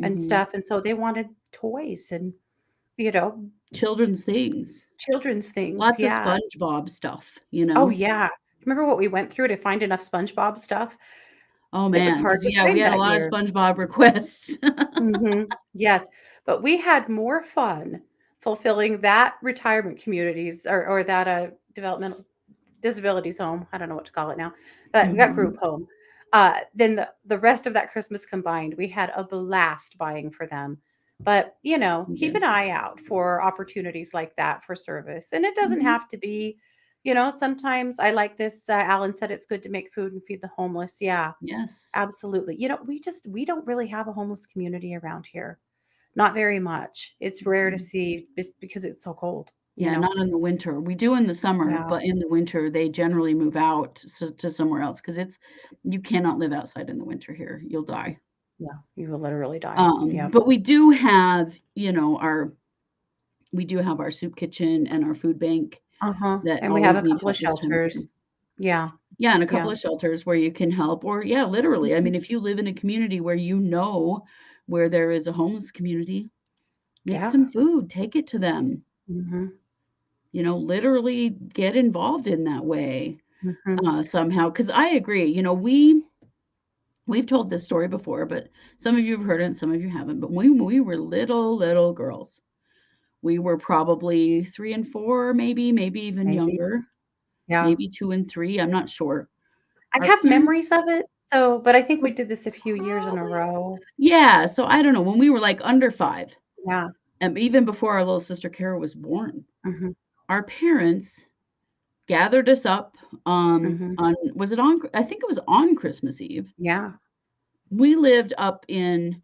and Hmm. stuff. And so they wanted toys and, you know, Children's things. children's things. Lots of Yeah. SpongeBob stuff, Oh, yeah. Remember what we went through to find enough SpongeBob stuff? Oh, It was man, hard because to yeah, we find had a that lot of year. SpongeBob requests. Yes, but we had more fun fulfilling that retirement communities or that, developmental disabilities home, I don't know what to call it now, that group Mhm. home, than the rest of that Christmas combined. We had a blast buying for them. But, keep Yeah. an eye out for opportunities like that for service, and it doesn't Mhm. have to be, sometimes I like this, Alan said it's good to make food and feed the homeless. Yeah, Yes. absolutely. We don't really have a homeless community around here. Not very much. It's rare to Mhm. see just because it's so cold, you Yeah, know? not in the winter. We do in the summer, Yeah. but in the winter, they generally move out to somewhere else because you cannot live outside in the winter here. You'll die. Yeah, you will literally die. Yep. But we do have, we do have our soup kitchen and our food bank Uh-huh, that and we have always a need couple of help this time of shelters. year. Yeah, Yeah, and a yeah. couple of shelters where you can help or yeah, literally. I Mhm. mean, if you live in a community where there is a homeless community, make Yeah. some food, take it to them. Mhm, Literally get involved in that way, mhm. somehow. Because I agree, we've told this story before, but some of you have heard it and some of you haven't. But when we were little girls, we were probably 3 and 4, maybe even Maybe. younger, Yeah. maybe 2 and 3, I'm not sure. I Our have parents memories of it, but I think were we did this a few years in a probably row. yeah, so I don't know, when we were, like, under 5, Yeah. even before our little sister Kara was born, Mhm, our parents gathered us up, mhm. on was it on I think it was on Christmas Eve. Yeah. We lived up in,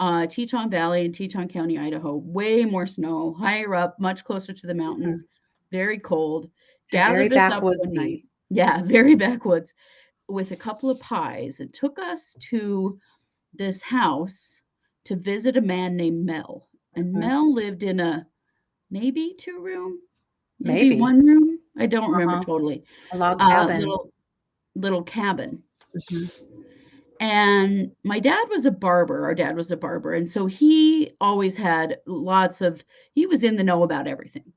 Teton Valley in Teton County, Idaho, way more snow, higher up, much closer to the Mhm. mountains, very cold, Very gathered us up one backwoodsy. night yeah, very backwoods, with a couple of pies and took us to this house to visit a man named Mel, and Mhm. Mel lived in a maybe 2-room, maybe Maybe. 1 room, I don't remember Uh-huh. totally, A log cabin. little cabin. Mhm, And my dad was a barber, our dad was a barber, and so he always had he was in the know about everything.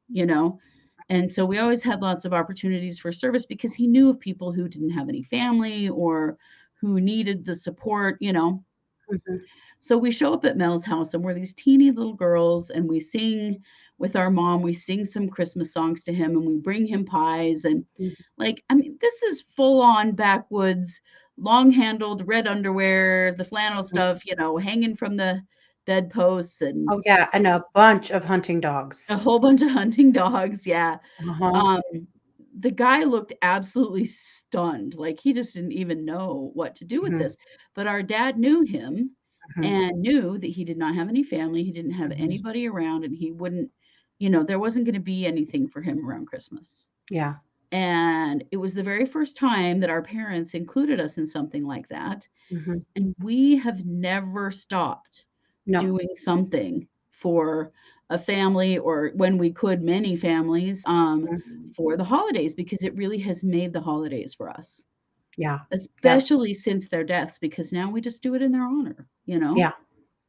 And so we always had lots of opportunities for service because he knew of people who didn't have any family or who needed the support. mhm, So we show up at Mel's house and we're these teeny little girls and we sing with our mom, we sing some Christmas songs to him and we bring him pies and mhm. like I mean this is full on backwoods, long-handled red underwear, the flannel stuff, hanging from the bedposts and Oh, yeah, and a bunch of hunting dogs. a whole bunch of hunting dogs, yeah. Uh-huh. Um, the guy looked absolutely stunned, like, he just didn't even know what to do with Mhm, this, but our dad knew him mhm, and knew that he did not have any family, he didn't have mhm. anybody around, and he wouldn't there wasn't gonna be anything for him around Christmas, Yeah. and it was the very first time that our parents included us in something like that, Mhm. and we have never stopped No. doing something for a family or when we could, many families, Mhm. for the holidays because it really has made the holidays for us, Yeah. Yep. especially since their deaths, because now we just do it in their honor. Yeah.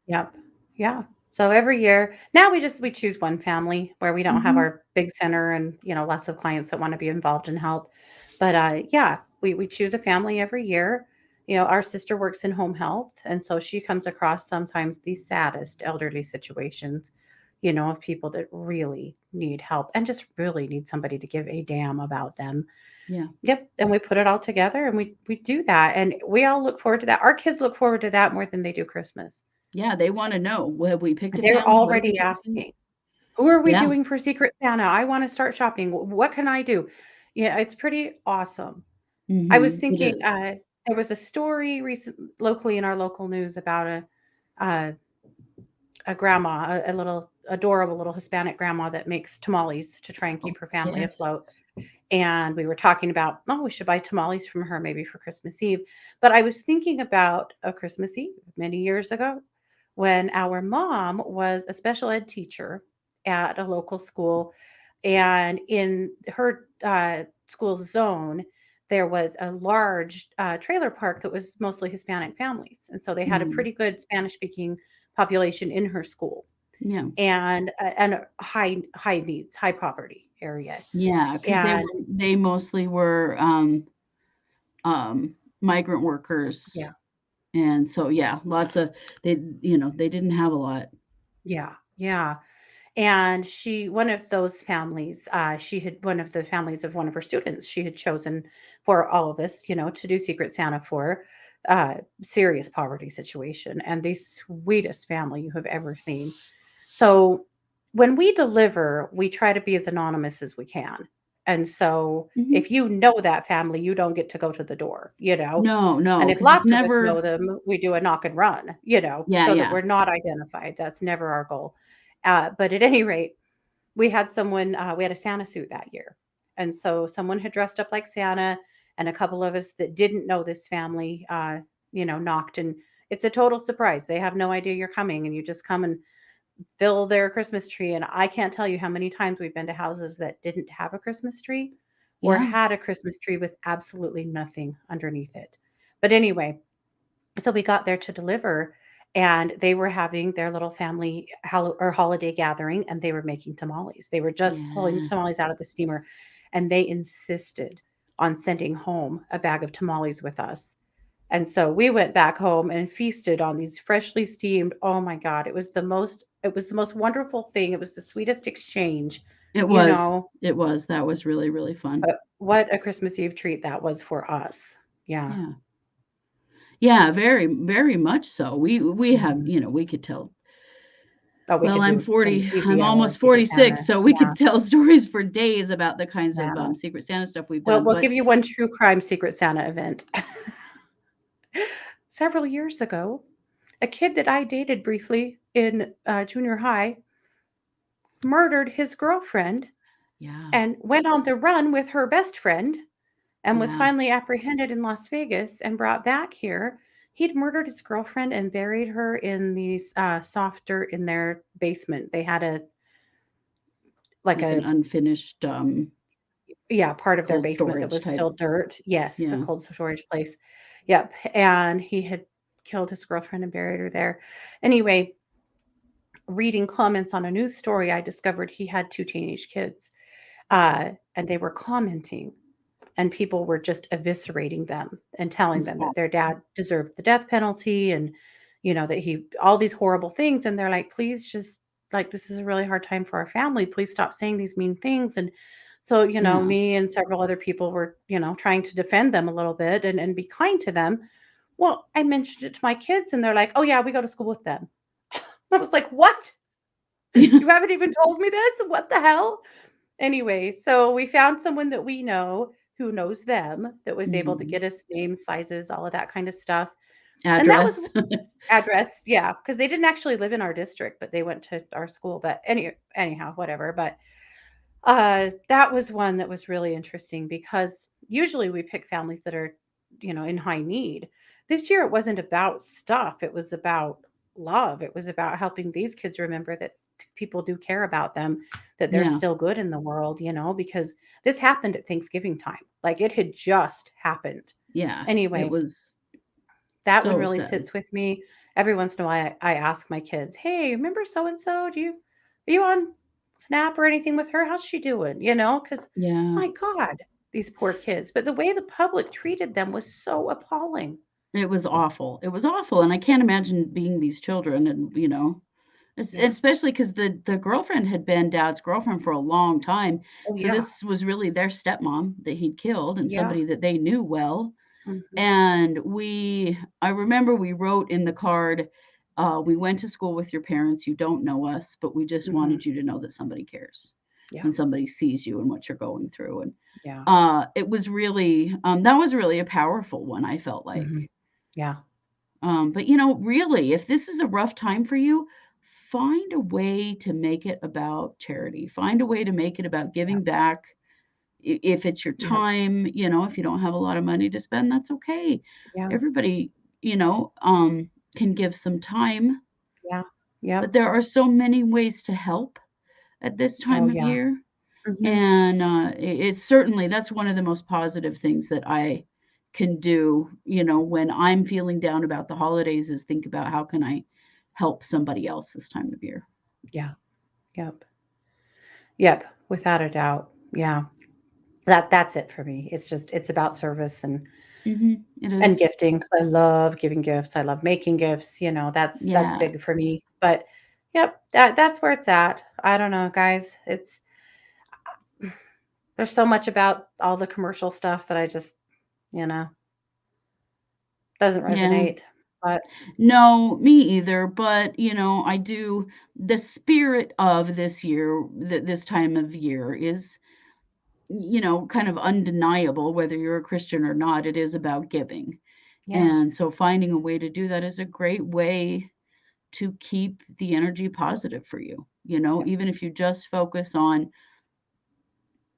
Yep. Yeah. So every year now we choose one family where we don't have Mhm. our big center and, lots of clients that wanna be involved and help. But, yeah, we choose a family every year. Our sister works in home health, and so she comes across sometimes the saddest elderly situations, of people that really need help and just really need somebody to give a damn about them. Yeah. Yep, and we put it all together and we do that, and we all look forward to that. Our kids look forward to that more than they do Christmas. Yeah, they wanna know, "Well, have we picked a They're family? What are we already doing?" asking, "Who are we Yeah. doing for Secret Santa? I wanna start shopping. What can I do?" Yeah, it's pretty awesome. I was Mhm. It thinking, is. there was a story locally in our local news about uh, a grandma, a little adorable little Hispanic grandma that makes tamales to try and Oh, keep her family afloat. yes. And we were talking about, oh, we should buy tamales from her maybe for Christmas Eve. But I was thinking about a Christmas Eve many years ago when our mom was a special ed teacher at a local school. And in her school zone, there was a large trailer park that was mostly Hispanic families. And so they had a Mm, pretty good Spanish speaking population in her school, yeah. and a high needs, high poverty area. Yeah, because And they mostly were, migrant workers, yeah, and so, yeah, lots of they didn't have a lot. yeah, yeah. And she, one of those families, she had one of the families of one of her students, she had chosen for all of us, to do Secret Santa for uh, serious poverty situation, and the sweetest family you have ever seen. So when we deliver, we try to be as anonymous as we can. And so Mhm. if you know that family, you don't get to go to the door. No, And no, if 'cause it's lots of us never. know them, we do a knock and run, Yeah, so that yeah. we're not identified. That's never our goal. But at any rate, we had a Santa suit that year. And so someone had dressed up like Santa, and a couple of us that didn't know this family, knocked. And it's a total surprise. They have no idea you're coming, and you just come and fill their Christmas tree. And I can't tell you how many times we've been to houses that didn't have a Christmas tree or Yeah. had a Christmas tree with absolutely nothing underneath it. But anyway, so we got there to deliver, and they were having their little family holiday gathering, and they were making tamales. They were just pulling Yeah. tamales out of the steamer, and they insisted on sending home a bag of tamales with us. And so we went back home and feasted on these freshly steamed. Oh my God, it was the most wonderful thing. It was the sweetest exchange, It you was. know. It was. That was really, really fun. What a Christmas Eve treat that was for us. Yeah. Yeah. Yeah, very, very much so. We have, Mhm. we could tell. Oh, we Well, could I'm do an 40, I'm easy hour of almost Secret 46, Santa. so we Yeah. could tell stories for days about the kinds of, Yeah. Secret Santa stuff we've Well, done, we'll but give you one true crime Secret Santa event. Several years ago, a kid that I dated briefly in junior high murdered his girlfriend yeah, and went on the run with her best friend and was yeah, finally apprehended in Las Vegas and brought back here. He'd murdered his girlfriend and buried her in these soft dirt in their basement. They had a like like an a unfinished, Yeah, part of their cold basement that storage was type. still dirt. Yes, a Yeah, cold storage place. Yep, and he had killed his girlfriend and buried her there. Anyway, reading comments on a news story, I discovered he had 2 teenage kids, and they were commenting, and people were just eviscerating them and telling it's them that their awful. dad deserved the death penalty, and, that he all these horrible things, and they're like, "Please just like, this is a really hard time for our family. Please stop saying these mean things." And so, Yeah, me and several other people were, trying to defend them a little bit and be kind to them. Well, I mentioned it to my kids, and they're like, "Oh, yeah, we go to school with them." I was like, "What? yeah, You haven't even told me this? What the hell?" Anyway, so we found someone that we know who knows them that was able to mhm. get us names, sizes, all of that kind of stuff. And that was Address. address, yeah, because they didn't actually live in our district, but they went to our school. But anyhow, whatever. But that was one that was really interesting because usually we pick families that are, in high need. This year it wasn't about stuff, it was about love. It was about helping these kids remember that people do care about them, that there's Yeah, still good in the world, because this happened at Thanksgiving time. Like it had just happened. yeah, it Anyway, was that one so really sad. sits with me. Every once in a while, I ask my kids, "Hey, remember so and so? Are you on Snap or anything with her? How's she doing?" Because Yeah, my God, these poor kids. But the way the public treated them was so appalling. it was awful, and I can't imagine being these children and, Yeah. especially because the girlfriend had been dad's girlfriend for a long time, Oh so yeah. this was really their stepmom that he'd killed and Yeah. somebody that they knew well, Mhm. and I remember we wrote in the card, "We went to school with your parents, you don't know us, but we just Mhm. wanted you to know that somebody cares, Yeah. and somebody sees you and what you're going through," and, Yeah. it was really, that was really a powerful one, I felt like. Mhm. Yeah. But really, if this is a rough time for you, find a way to make it about charity. Find a way to make it about Yeah. giving back. If it's your Yeah. time, if you don't have a lot of money to spend, that's okay. Yeah. Everybody, can give some time Yep. but there are so many ways to help at this Oh time of yeah. year. Hmm. And it's certainly that's one of the most positive things that I can do, when I'm feeling down about the holidays is think about how can I help somebody else this time of year. Yeah. Yep. Yep. Without a doubt. Yeah. That's it for me. It's about service It and is. gifting 'cause I love giving gifts. I love making gifts. That's Yeah. big for me. But yep, that's where it's at. I don't know, guys. It's there's so much about all the commercial stuff that I just, you know, doesn't Yeah. resonate. But No, me either, but, I do the spirit of this year, this time of year is, kind of undeniable whether you're a Christian or not. It is about giving. yeah, And so finding a way to do that is a great way to keep the energy positive for you. yep, Even if you just focus on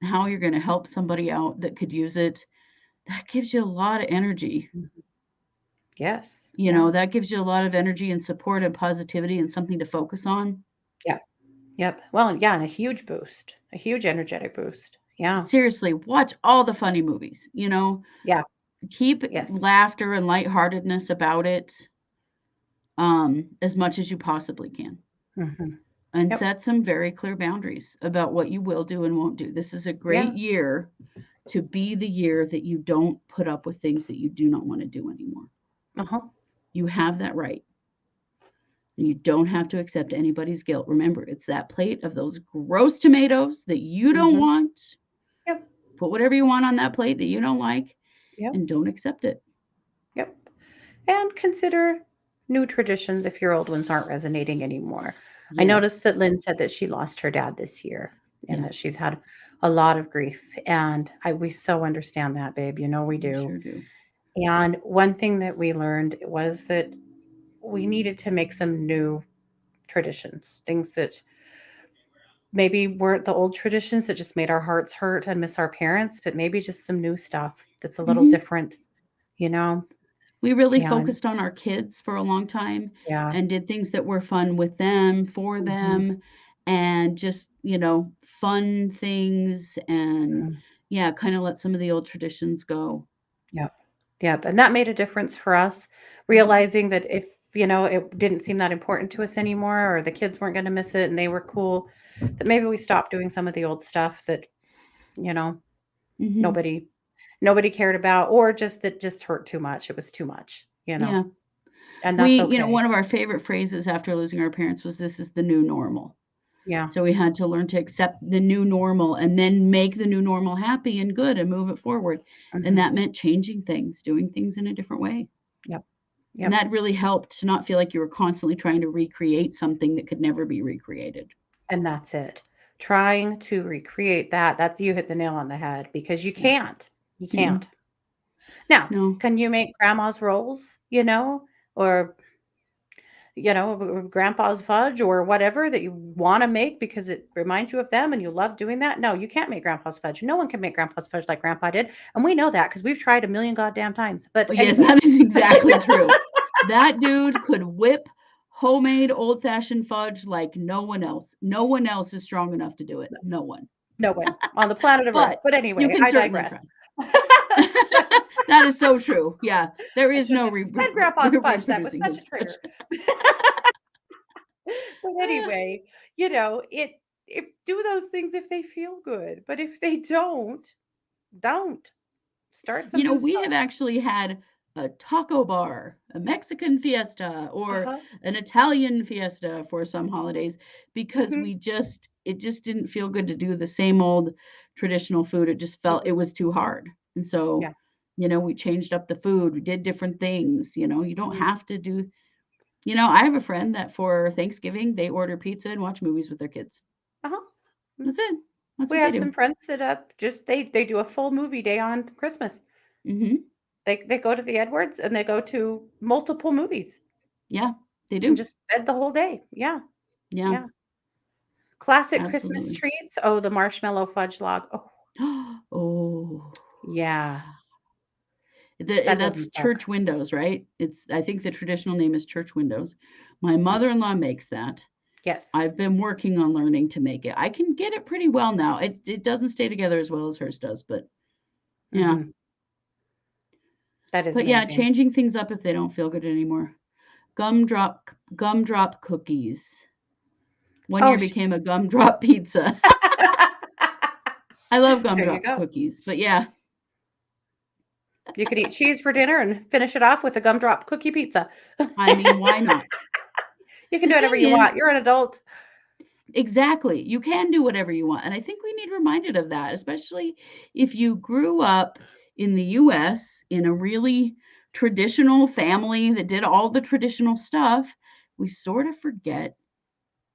how you're going to help somebody out that could use it, that gives you a lot of energy. mhm, yes, yeah, That gives you a lot of energy and support and positivity and something to focus on. yep, yep. Well, yeah, and a huge boost, a huge energetic boost. Yeah, Seriously, watch all the funny movies, yeah, keep yes, laughter and lightheartedness about it as much as you possibly can. hmm, And yep, set some very clear boundaries about what you will do and won't do. This is a yeah, great year to be the year that you don't put up with things that you do not want to do anymore. uh-huh, You have that right. You don't have to accept anybody's guilt. Remember, it's that plate of those gross tomatoes that you don't hmm, want. yep, Put whatever you want on that plate that you don't like yep, and don't accept it. yep. And consider new traditions if your old ones aren't resonating anymore. I noticed Yes. that Lynn said that she lost her dad this year and Yeah, that she's had a lot of grief. And we so understand that, babe. We we do. sure do. And one thing that we learned was that we needed to make some new traditions, things that maybe weren't the old traditions that just made our hearts hurt and miss our parents, but maybe just some new stuff that's a little Mhm. different, you know? We really And focused on our kids for a long time yeah. and did things that were fun with them, for Hmm. them, and just, fun things and yeah, kinda let some of the old traditions go. Yep. Yep. And that made a difference for us, Mhm. realizing that if, it didn't seem that important to us anymore, or the kids weren't going to miss it and they were cool, that maybe we stopped doing some of the old stuff that, you know, Mhm. nobody nobody cared about, or just that just hurt too much. It was too much. Yeah. And that's okay. One of our favorite phrases after losing our parents was, "This is the new normal." Yeah. So we had to learn to accept the new normal and then make the new normal happy and good and move it forward. And Hmm. that meant changing things, doing things in a different way. Yep. And Yep. that really helped to not feel like you were constantly trying to recreate something that could never be recreated. And that's it. Trying to recreate that's you hit the nail on the head because you Yeah. can't. You Mm-mm. can't. Now, No. can you make grandma's rolls, or grandpa's fudge or whatever that you want to make because it reminds you of them and you love doing that? No, you can't make grandpa's fudge. No one can make grandpa's fudge like grandpa did. And we know that because we've tried a million goddamn times. But Oh, yes, anyway, that is exactly true. That dude could whip homemade old-fashioned fudge like no one else. No one else is strong enough to do it. No one. no one on the planet of Earth. But But you anyway, can I certainly digress. try. That's That is so true. Yeah, there I is shouldn't no have said grandpa's fudge. That was reproducing such his a fudge. trigger. But anyway, it do those things if they feel good. But if they don't. Start some new We stuff. have actually had a taco bar, a Mexican fiesta, or Uh-huh. an Italian fiesta for some holidays because Mhm. it just didn't feel good to do the same old traditional food. It just felt it Mm-mm. was too hard. And so, Yeah. we changed up the food, we did different things, you don't Mhm. have to do, I have a friend that for Thanksgiving, they order pizza and watch movies with their kids. Uh-huh. Mm. That's it. That's We what they have some do. friends that just they do a full movie day on Christmas. Mhm. They go to the Edwards and they go to multiple movies Yeah, they and do. just spend the whole day. Yeah. Yeah, Yeah. Classic Christmas absolutely. treats. Oh, the marshmallow fudge log. Oh, Oh. yeah. That That's doesn't suck. church windows, right? I think the traditional name is church windows. My Mm, mother-in-law makes that. yes. I've been working on learning to make it. I can get it pretty well now. It doesn't stay together as well as hers does, but yeah. Mhm. That is But yeah, amazing. changing things up if they don't feel good anymore. Gumdrop cookies. One Oh, year became a gumdrop pizza. I love there you gumdrop go. cookies, but yeah, You could eat cheese for dinner and finish it off with a gumdrop cookie pizza. I mean, why not? You can The do whatever thing you want. is, You're an adult. exactly, you can do whatever you want, and I think we need reminded of that, especially if you grew up in the US in a really traditional family that did all the traditional stuff. We sort of forget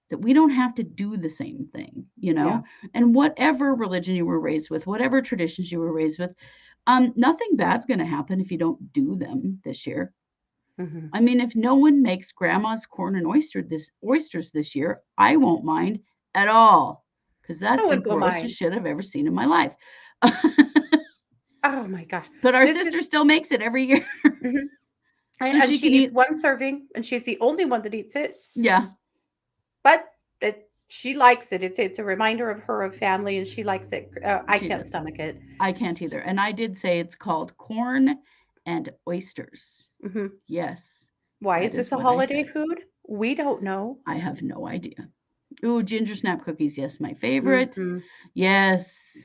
that we don't have to do the same thing, you Yeah. know? And whatever religion you were raised with, whatever traditions you were raised with, nothing bad's gonna happen if you don't do them this year. Mhm. I mean, if no one makes grandma's corn and oysters this year, I won't mind at all, because I that's the wouldn't grossest mind. shit I've ever seen in my life. Oh my gosh. But our This is sister still makes it every year, mhm. so And she she can eats eat. one serving, and she's the only one that eats it, Yeah, but she likes it. It's a reminder of her of family, and she likes it. I she can't does. stomach it. I can't either. And I did say it's called corn and oysters. Mhm. Yes, Why that is this is a what I holiday said. food? We don't know. I have no idea. Ooh, ginger snap cookies. Yes, my favorite. Mhm. Yes.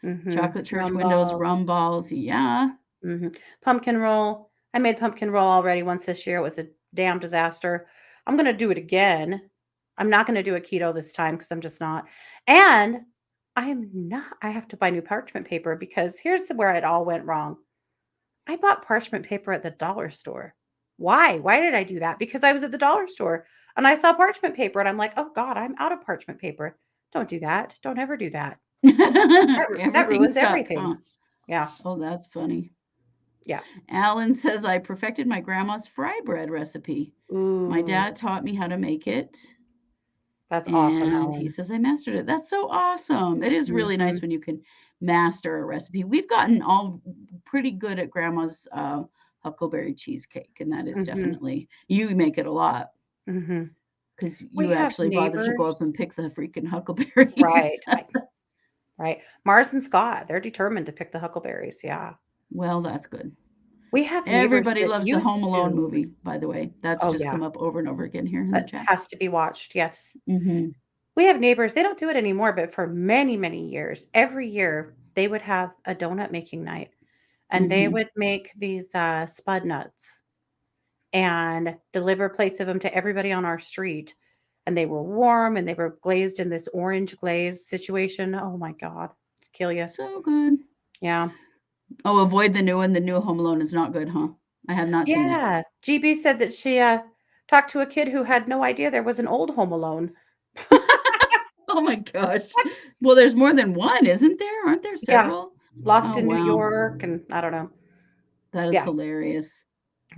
Mhm. Chocolate church Rum windows, balls. rum balls. Yeah. Mhm. Pumpkin roll. I made pumpkin roll already once this year. It was a damn disaster. I'm gonna do it again. I'm not gonna do a keto this time because I'm just not. And I have to buy new parchment paper because here's where it all went wrong. I bought parchment paper at the dollar store. Why? Why did I do that? Because I was at the dollar store and I saw parchment paper and I'm like, "Oh God, I'm out of parchment paper." Don't do that. Don't ever do that. That Everything ruins stuck, everything. huh? Yeah. Oh, that's funny. Yeah. Alan says I perfected my grandma's fry bread recipe. My Ooh, dad taught me how to make it, that's awesome, and he Alan. says I mastered it. That's so awesome. It is really nice Mhm. when you can master a recipe. We've gotten all pretty good at grandma's huckleberry cheesecake, and that is Mhm. definitely you make it a lot Mhm. because We you have actually bother to go up neighbors. and pick the freaking huckleberries. Right. Right. Mars and Scott, they're determined to pick the huckleberries. Yeah. Well, that's good. We have neighbors Everybody that loves the Home used Alone to. movie, by the way. That's Oh, just yeah. come up over and over again here in the That chat. has to be watched. Yes. Mhm. We have neighbors, they don't do it anymore, but for many, many years, every year they would have a donut making night and they Mhm. would make these spud nuts and deliver plates of them to everybody on our street. And they were warm and they were glazed in this orange glaze situation. Oh my God. Kill you. So good. Yeah. Oh, avoid the new one. The new Home Alone is not good, huh? I have not seen it. Yeah. GB said that she talked to a kid who had no idea there was an old Home Alone. Oh my gosh. What? Well, there's more than one, isn't there? Aren't there Yeah. several? Lost Oh, in New wow. York and I don't know. That is Yeah. hilarious.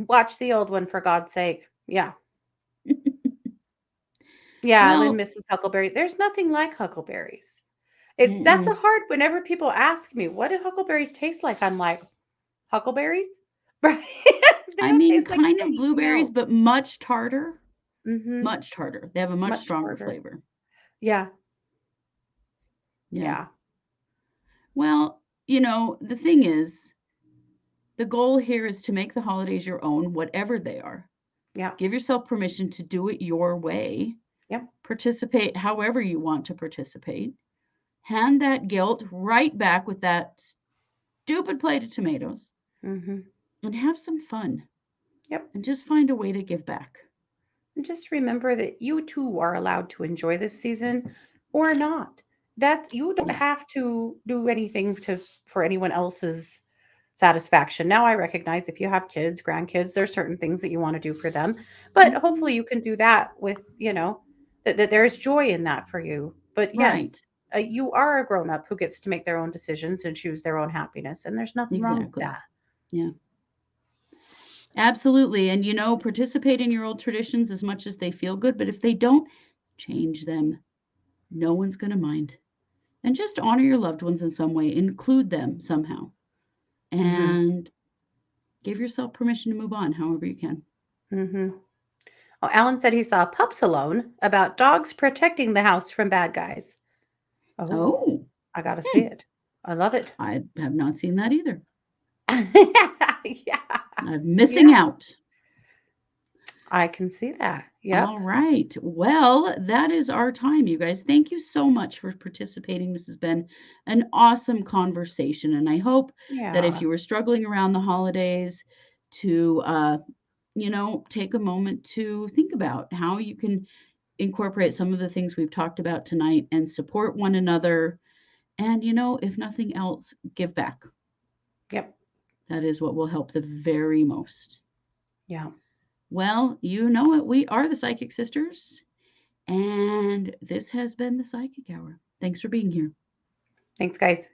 Watch the old one for God's sake. Yeah. Yeah, Lynn Well, misses huckleberry. There's nothing like huckleberries. That's a mm-mm. hard whenever people ask me, "What do huckleberries taste like?" I'm like, "Huckleberries?" Right? They I don't mean, taste like kind of anything blueberries, else. but much tartar. Mhm. Much tartar. They have a much Much stronger harder. flavor. Yeah. Yeah. Yeah. Well, the thing is, the goal here is to make the holidays your own, whatever they are. Yeah. Give yourself permission to do it your way. Yep. Participate however you want to participate. Hand that guilt right back with that stupid plate of tomatoes Mhm. and have some fun Yep. and just find a way to give back. And just remember that you too are allowed to enjoy this season or not. That you don't Yeah. have to do anything to for anyone else's satisfaction. Now I recognize if you have kids, grandkids, there's certain things that you want to do for them, but Mhm. hopefully you can do that with, that there's joy in that for you. But yes, Right. you are a grown up who gets to make their own decisions and choose their own happiness, and there's nothing wrong with Exactly. that. Yeah. Absolutely. And participate in your old traditions as much as they feel good, but if they don't, change them. No one's going to mind. And just honor your loved ones in some way, include them somehow. Hmm. And give yourself permission to move on however you can. Mm-hmm. Oh, Alan said he saw Pups Alone about dogs protecting the house from bad guys. Oh, Oh, I gotta see hmm. it. I love it. I have not seen that either. Yeah, I'm missing yeah, out. I can see that. Yep. All right. Well, that is our time, you guys. Thank you so much for participating. This has been an awesome conversation. And I hope that if Yeah. you were struggling around the holidays, to, take a moment to think about how you can incorporate some of the things we've talked about tonight and support one another. And, if nothing else, give back. Yep. That is what will help the very most. Yeah. Well, you know it. We are the Psychic Sisters. And this has been the Psychic Hour. Thanks for being here. Thanks, guys.